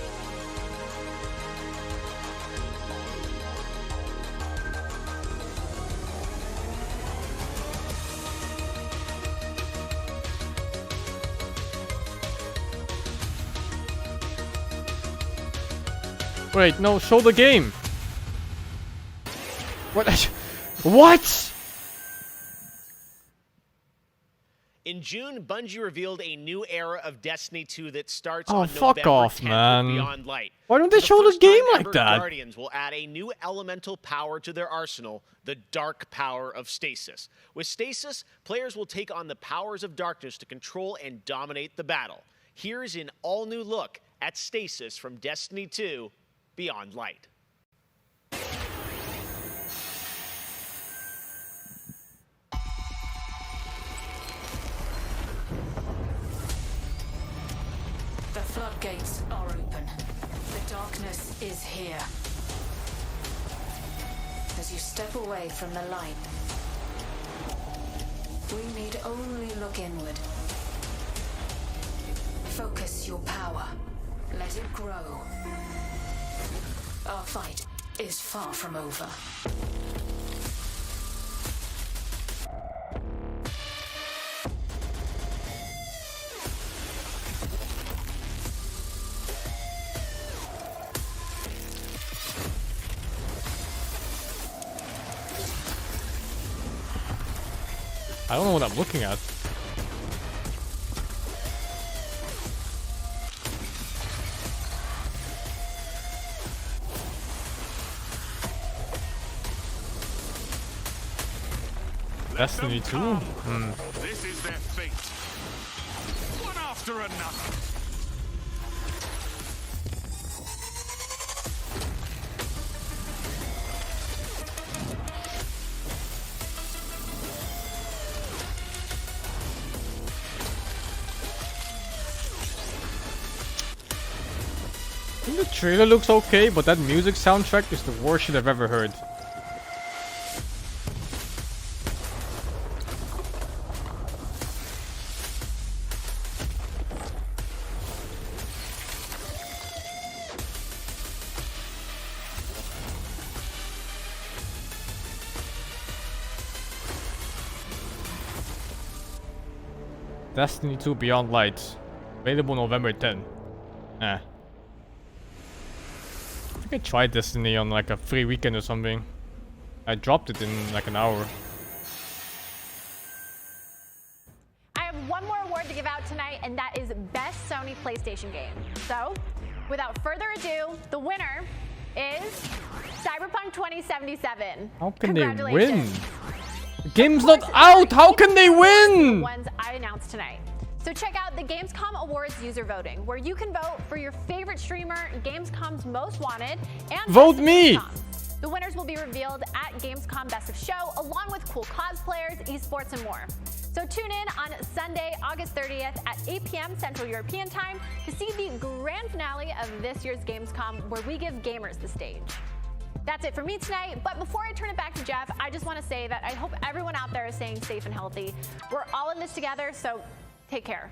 Wait, no, show the game. What? What? In June, Bungie revealed a new era of Destiny 2 that starts Oh, on fuck November off, 10th man. with Beyond Light. Why don't they For the show the first game time like ever, that? Guardians will add a new elemental power to their arsenal, the dark power of stasis. With stasis, players will take on the powers of darkness to control and dominate the battle. Here's an all-new look at stasis from Destiny 2 Beyond Light. The floodgates are open. The darkness is here. As you step away from the light, we need only look inward. Focus your power. Let it grow. Our fight is far from over. I don't know what I'm looking at. Destiny 2? This is their fate. One after another. I think the trailer looks okay, but that music soundtrack is the worst shit I've ever heard. Destiny 2 Beyond Light. Available November 10. I think I tried Destiny on like a free weekend or something. I dropped it in like an hour. I have one more award to give out tonight, and that is Best Sony PlayStation Game. So, without further ado, the winner is Cyberpunk 2077. How can they win? The game's not out! How can they win? The ones I announced tonight. So check out the Gamescom Awards user voting, where you can vote for your favorite streamer, Gamescom's most wanted, and vote me! The winners will be revealed at Gamescom Best of Show, along with cool cosplayers, esports, and more. So tune in on Sunday, August 30th at 8 p.m. Central European Time to see the grand finale of this year's Gamescom, where we give gamers the stage. That's it for me tonight, but before I turn it back to Jeff, I just want to say that I hope everyone out there is staying safe and healthy. We're all in this together, so take care.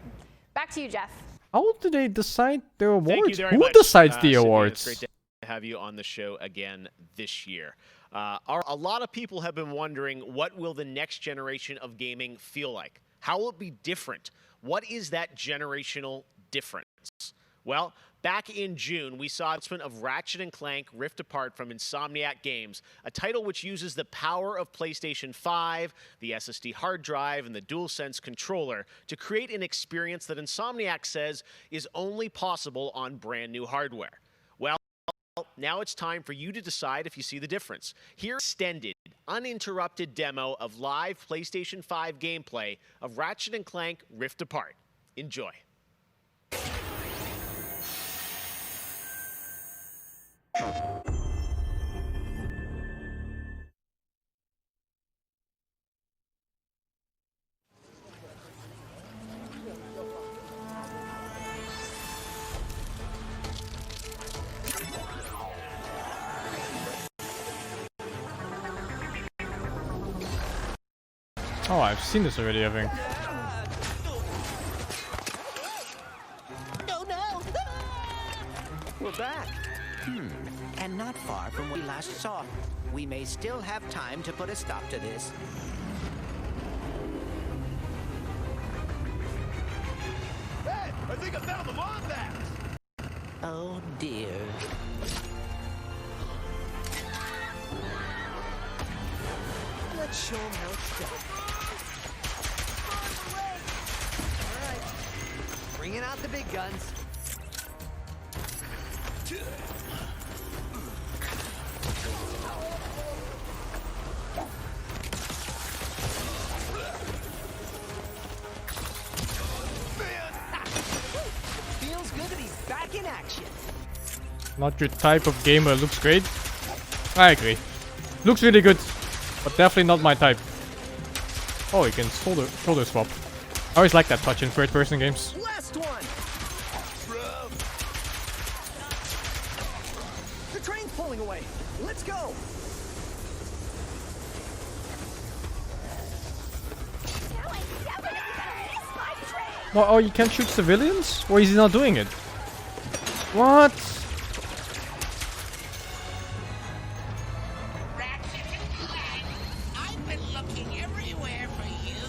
Back to you, Jeff. How do they decide their awards? Thank you very Who much, decides the Sydney. awards? It's great to have you on the show again this year. A lot of people have been wondering, what will the next generation of gaming feel like? How will it be different? What is that generational difference? Well, back in June, we saw the announcement of Ratchet & Clank Rift Apart from Insomniac Games, a title which uses the power of PlayStation 5, the SSD hard drive, and the DualSense controller to create an experience that Insomniac says is only possible on brand new hardware. Well, now it's time for you to decide if you see the difference. Here's an extended, uninterrupted demo of live PlayStation 5 gameplay of Ratchet & Clank Rift Apart. Enjoy. Oh, I've seen this already, I think. Oh no! We're back. And not far from where we last saw. We may still have time to put a stop to this. Hey, I think I found the bomb back. Oh dear. Let's show them how it's done. All right, bringing out the big guns. Feels good to be back in action. Not your type of gamer. Looks great. I agree. Looks really good, but definitely not my type. Oh, you can shoulder swap. I always like that touch in third-person games. Last one. The train's pulling away. Let's go. What? Oh, you can't shoot civilians? Or is he not doing it? What? I've been looking everywhere for you.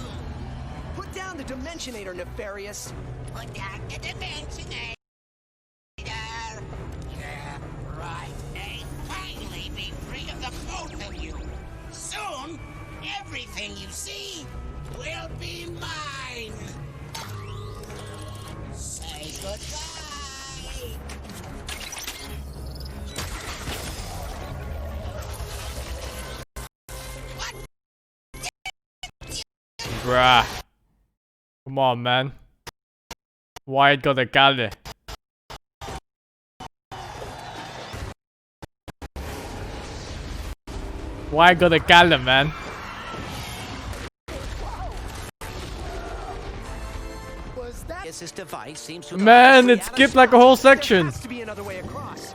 Put down the Dimensionator, Nefarious. Put down the Dimensionator. Yeah, right. Hey, finally be free of the both of you. Soon, everything you see will be mine. Say goodbye. Bruh. Come on, man. Wyatt got a galle. Wyatt got a galle, man. This device seems to Man, it skipped like a whole section. There has to be another way across.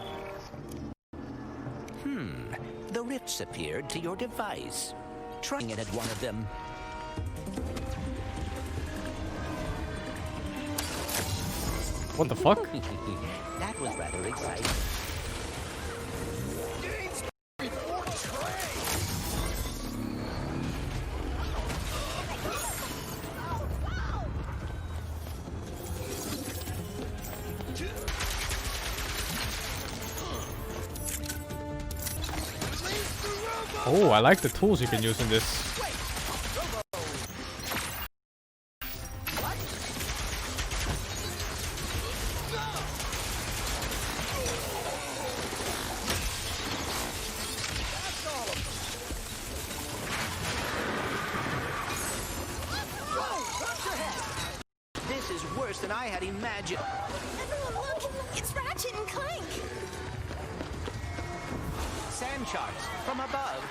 The rifts appeared to your device. Trying it at one of them. What the fuck? That was rather exciting. Oh, I like the tools you can use in this. This is worse than I had imagined. Everyone look! It's Ratchet and Clank! Sand charts from above.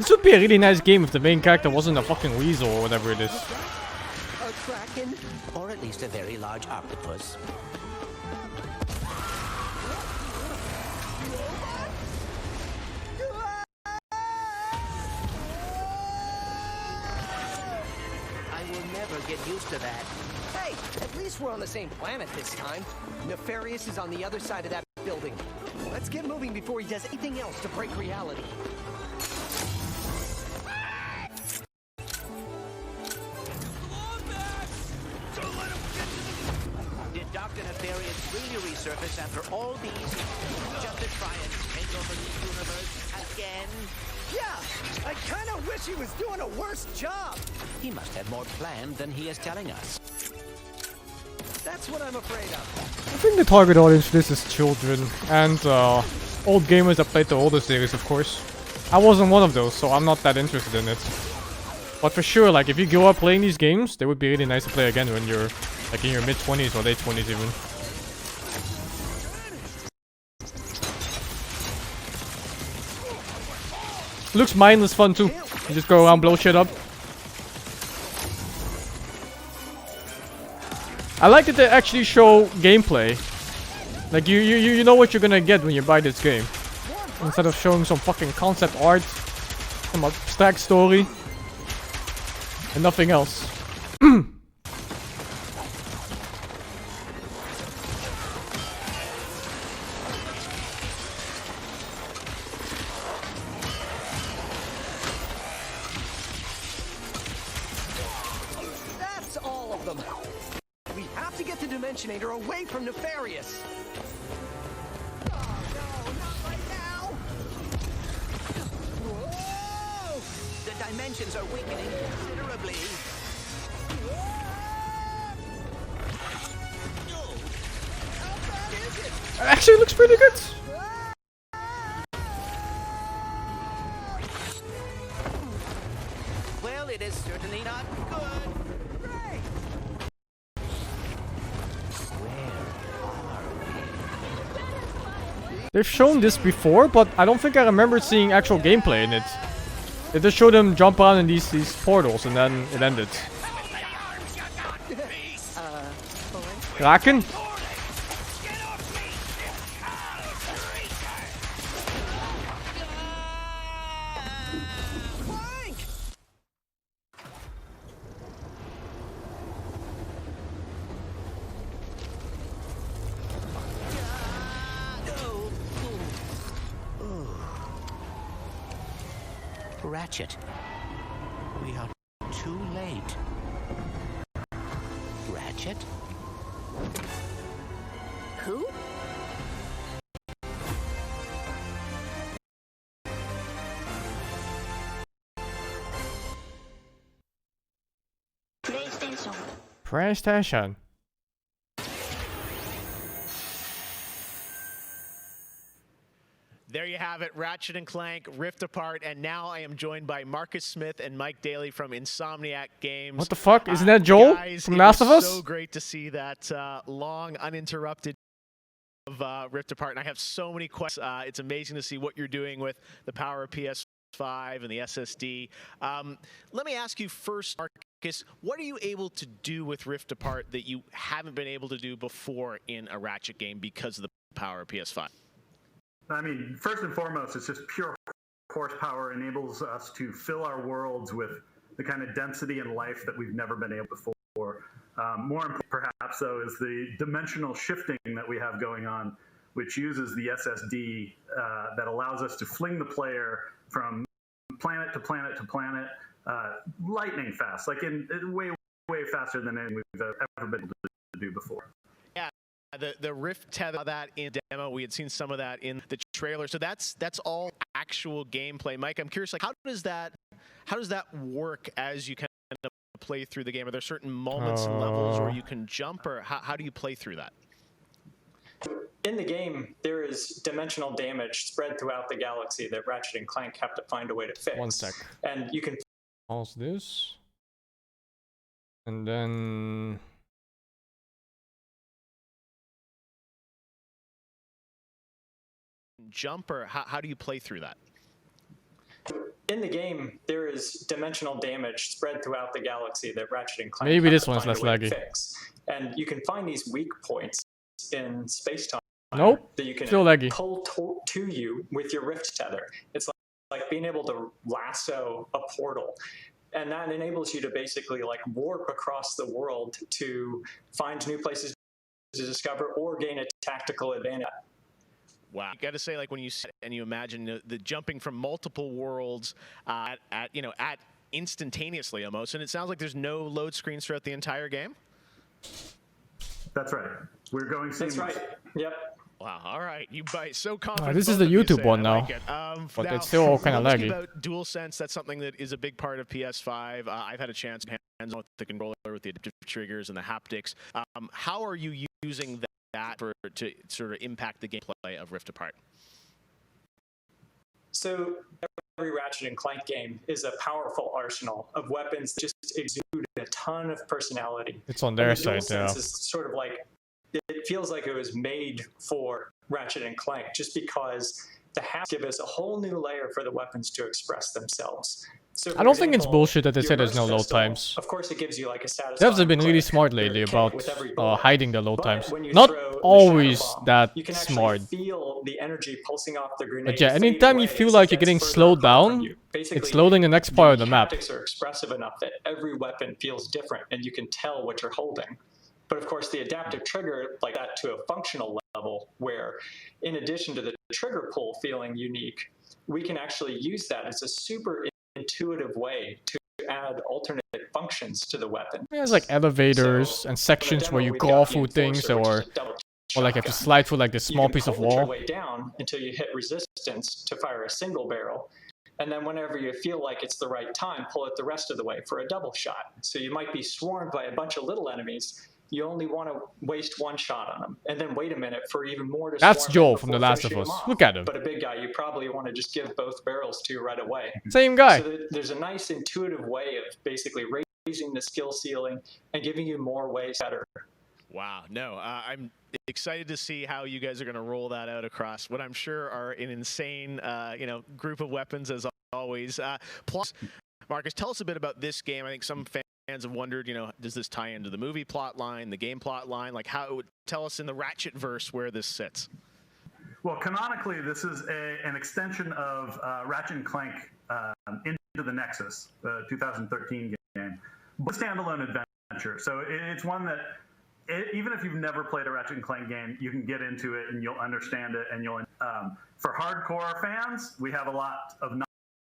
This would be a really nice game if the main character wasn't a fucking weasel or whatever it is. A kraken, or at least a very large octopus. I will never get used to that. Hey, at least we're on the same planet this time. Nefarious is on the other side of that building. Let's get moving before he does anything else to break reality. Did Dr. Nefarious really resurface after all these years just to try and take over the universe again? Yeah, I kind of wish he was doing a worse job. He must have more planned than he is telling us. That's what I'm afraid of. I think the target audience for this is children and old gamers that played the older series, of course. I wasn't one of those, so I'm not that interested in it. But for sure, like if you grow up playing these games, they would be really nice to play again when you're like in your mid-20s or late 20s even. Looks mindless fun too. You just go around, blow shit up. I like that they actually show gameplay. Like you know what you're gonna get when you buy this game. Instead of showing some fucking concept art, some abstract story, and nothing else. That's all of them. We have to get the Dimensionator away from Nefarious. Oh no, not right now. Whoa! The dimensions are weakening considerably. How bad is it? It actually looks pretty good. Well, it is certainly not good. Right. They've shown this before, but I don't think I remember seeing actual gameplay in it. They just showed them jump around in these portals and then it ended. Kraken? Ratchet, we are too late. Ratchet? Who? PlayStation. There you have it, Ratchet and Clank, Rift Apart, and now I am joined by Marcus Smith and Mike Daly from Insomniac Games. What the fuck? Isn't that Joel guys, from Last of Us? So great to see that long, uninterrupted of Rift Apart, and I have so many questions. It's amazing to see what you're doing with the power of PS5 and the SSD. Let me ask you first, Marcus, what are you able to do with Rift Apart that you haven't been able to do before in a Ratchet game because of the power of PS5? I mean, first and foremost, it's just pure horsepower enables us to fill our worlds with the kind of density and life that we've never been able before. More important, perhaps, though, is the dimensional shifting that we have going on, which uses the SSD that allows us to fling the player from planet to planet to planet, lightning fast, like in way faster than anything we've ever been able to do before. Yeah. The Rift tether that in demo, we had seen some of that in the trailer. So that's all actual gameplay. Mike, I'm curious, like how does that work as you kind of play through the game? Are there certain moments and levels where you can jump, or how do you play through that? In the game, there is dimensional damage spread throughout the galaxy that Ratchet and Clank have to find a way to fix. One sec. And you can pause this. And then jump, or how do you play through that? in the game, there is dimensional damage spread throughout the galaxy that Ratchet and Clank Maybe have this to one's find less a way to laggy. fix. And you can find these weak points in space-time Nope. that you can Still laggy. pull to you with your rift tether. It's like being able to lasso a portal. And that enables you to basically like warp across the world to find new places to discover or gain a tactical advantage. Wow, you got to say, like when you sit and you imagine the jumping from multiple worlds at instantaneously almost, and it sounds like there's no load screens throughout the entire game. That's right. We're going seamless. That's right. Yep. Wow. All right. You bite so confident. This is the YouTube one now, but now, it's still all kind of laggy. About DualSense, that's something that is a big part of PS5. I've had a chance hands-on with the controller, with the adaptive triggers and the haptics. How are you using that to sort of impact the gameplay of Rift Apart? So every Ratchet and Clank game is a powerful arsenal of weapons that just exude a ton of personality. It's on their side, yeah. Is sort of like, it feels like it was made for Ratchet and Clank just because the haptics give us a whole new layer for the weapons to express themselves. So I don't think it's bullshit that they said there's no load pistol, times. Of course, it gives you like a satisfying Devs have been really click smart lately about hiding the load times. when you Not throw the always shadow bomb, that you can actually smart. feel the energy pulsing off the grenade. But yeah, fade anytime you away feel as like it you're getting gets further slowed apart from down, you. Basically, it's loading the next part of the map. haptics are expressive enough that every weapon feels different and you can tell what you're holding. But of course, the adaptive trigger like that to a functional level where, in addition to the trigger pull feeling unique, we can actually use that as a super intuitive way to add alternate functions to the weapon. There's like elevators and sections where you crawl through things, or like you have to slide through like this small piece of You can wall. pull your way down until you hit resistance to fire a single barrel. And then whenever you feel like it's the right time, pull it the rest of the way for a double shot. So you might be swarmed by a bunch of little enemies. You only want to waste one shot on them, and then wait a minute for even more to That's swarm Joel them from The before Last of finishing Us. them off. Look at him. But a big guy, you probably want to just give both barrels to right away. Same guy. So there's a nice intuitive way of basically raising the skill ceiling and giving you more ways better. Wow. No, I'm excited to see how you guys are going to roll that out across what I'm sure are an insane, group of weapons as always. Plus, Marcus, tell us a bit about this game. I think some fans have wondered, does this tie into the movie plot line, the game plot line? Like, how it would tell us in the Ratchet verse where this sits? Well, canonically, this is an extension of Ratchet and Clank Into the Nexus, the 2013 game, but standalone adventure. So it's one that, even if you've never played a Ratchet and Clank game, you can get into it and you'll understand it. And for hardcore fans, we have a lot of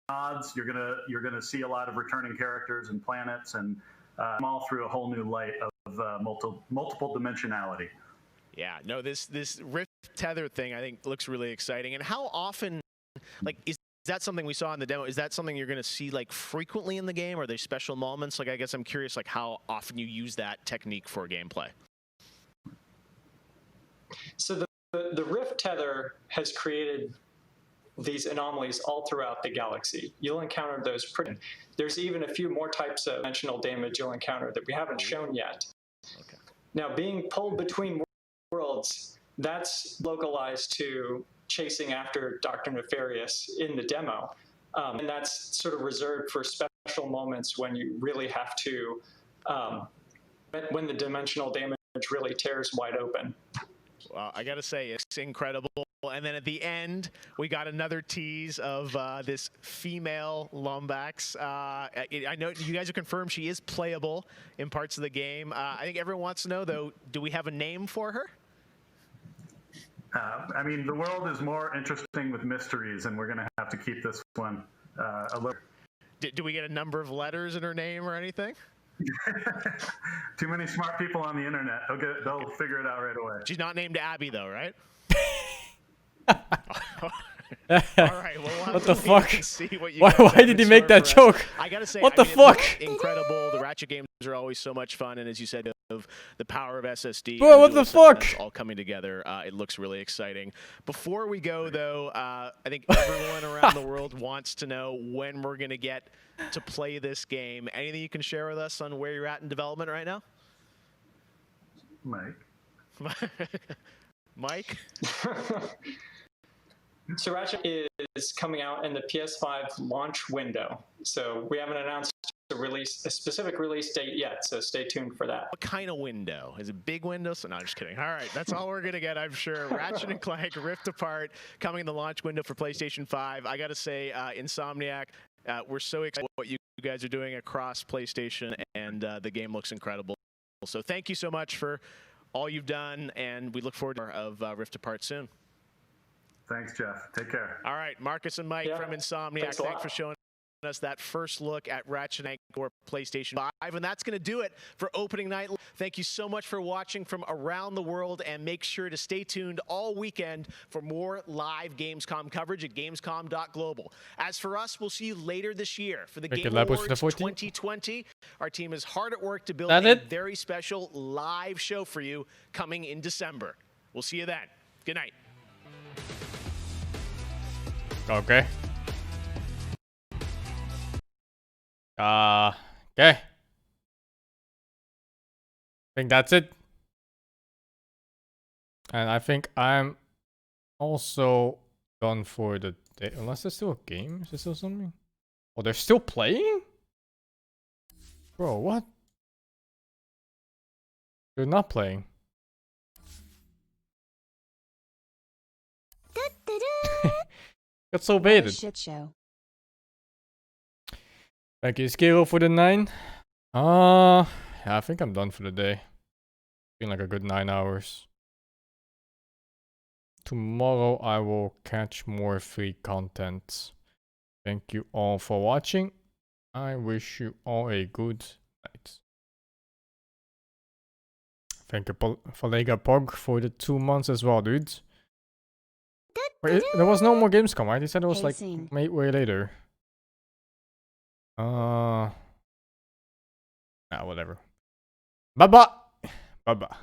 nods. You're gonna see a lot of returning characters and planets, and all through a whole new light of multiple dimensionality. Yeah, no, this Rift Tether thing I think looks really exciting. And how often, like, is that something we saw in the demo? Is that something you're going to see like frequently in the game? Are there special moments? Like, I guess I'm curious, like, how often you use that technique for gameplay. So the Rift Tether has created these anomalies all throughout the galaxy. You'll encounter those There's even a few more types of dimensional damage you'll encounter that we haven't shown yet. Okay. Now, being pulled between worlds, that's localized to chasing after Dr. Nefarious in the demo. And that's sort of reserved for special moments when you really have to, when the dimensional damage really tears wide open. Well, I got to say, it's incredible. And then at the end, we got another tease of this female Lombax. I know you guys have confirmed she is playable in parts of the game. I think everyone wants to know, though, do we have a name for her? I mean, the world is more interesting with mysteries, and we're going to have to keep this one a little. Do we get a number of letters in her name or anything? Too many smart people on the internet. They'll figure it out right away. She's not named Abby, though, right? All right, well, we'll what the fuck? Why did he make that joke? I gotta say, what the fuck? Incredible. The Ratchet games are always so much fun, and as you said, of the power of SSD. Bro, what the fuck? All coming together. It looks really exciting. Before we go, though, I think everyone around the world wants to know when we're gonna get to play this game. Anything you can share with us on where you're at in development right now? Mike. Mike? So Ratchet is coming out in the PS5 launch window. So we haven't announced a specific release date yet, so stay tuned for that. What kind of window? Is it big window? So no, I'm just kidding. All right, that's all we're gonna get, I'm sure. Ratchet and Clank Rift Apart coming in the launch window for PlayStation 5. I gotta say, Insomniac, we're so excited what you guys are doing across PlayStation, and the game looks incredible. So thank you so much for all you've done, and we look forward to more of Rift Apart soon. Thanks, Jeff. Take care. All right, Marcus and Mike from Insomniac, thanks for showing us that first look at Ratchet & Clank PlayStation 5, and that's going to do it for opening night. Thank you so much for watching from around the world, and make sure to stay tuned all weekend for more live Gamescom coverage at gamescom.global. As for us, we'll see you later this year for the Game Awards 2020. Our team is hard at work to build a very special live show for you coming in December. We'll see you then. Good night. Okay. Okay. I think that's it. And I think I'm also done for the day. Unless there's still a game? Is there still something? Oh, they're still playing? Bro, what? They're not playing. Got so baited. Shit show. Thank you, Skilo, for the 9. Yeah, I think I'm done for the day. Been like a good 9 hours. Tomorrow I will catch more free content. Thank you all for watching. I wish you all a good night. Thank you, Falega Pog, for the 2 months as well, dude. Wait, there was no more Gamescom, right? They said it was like way later. Whatever. Bye-bye. Bye-bye.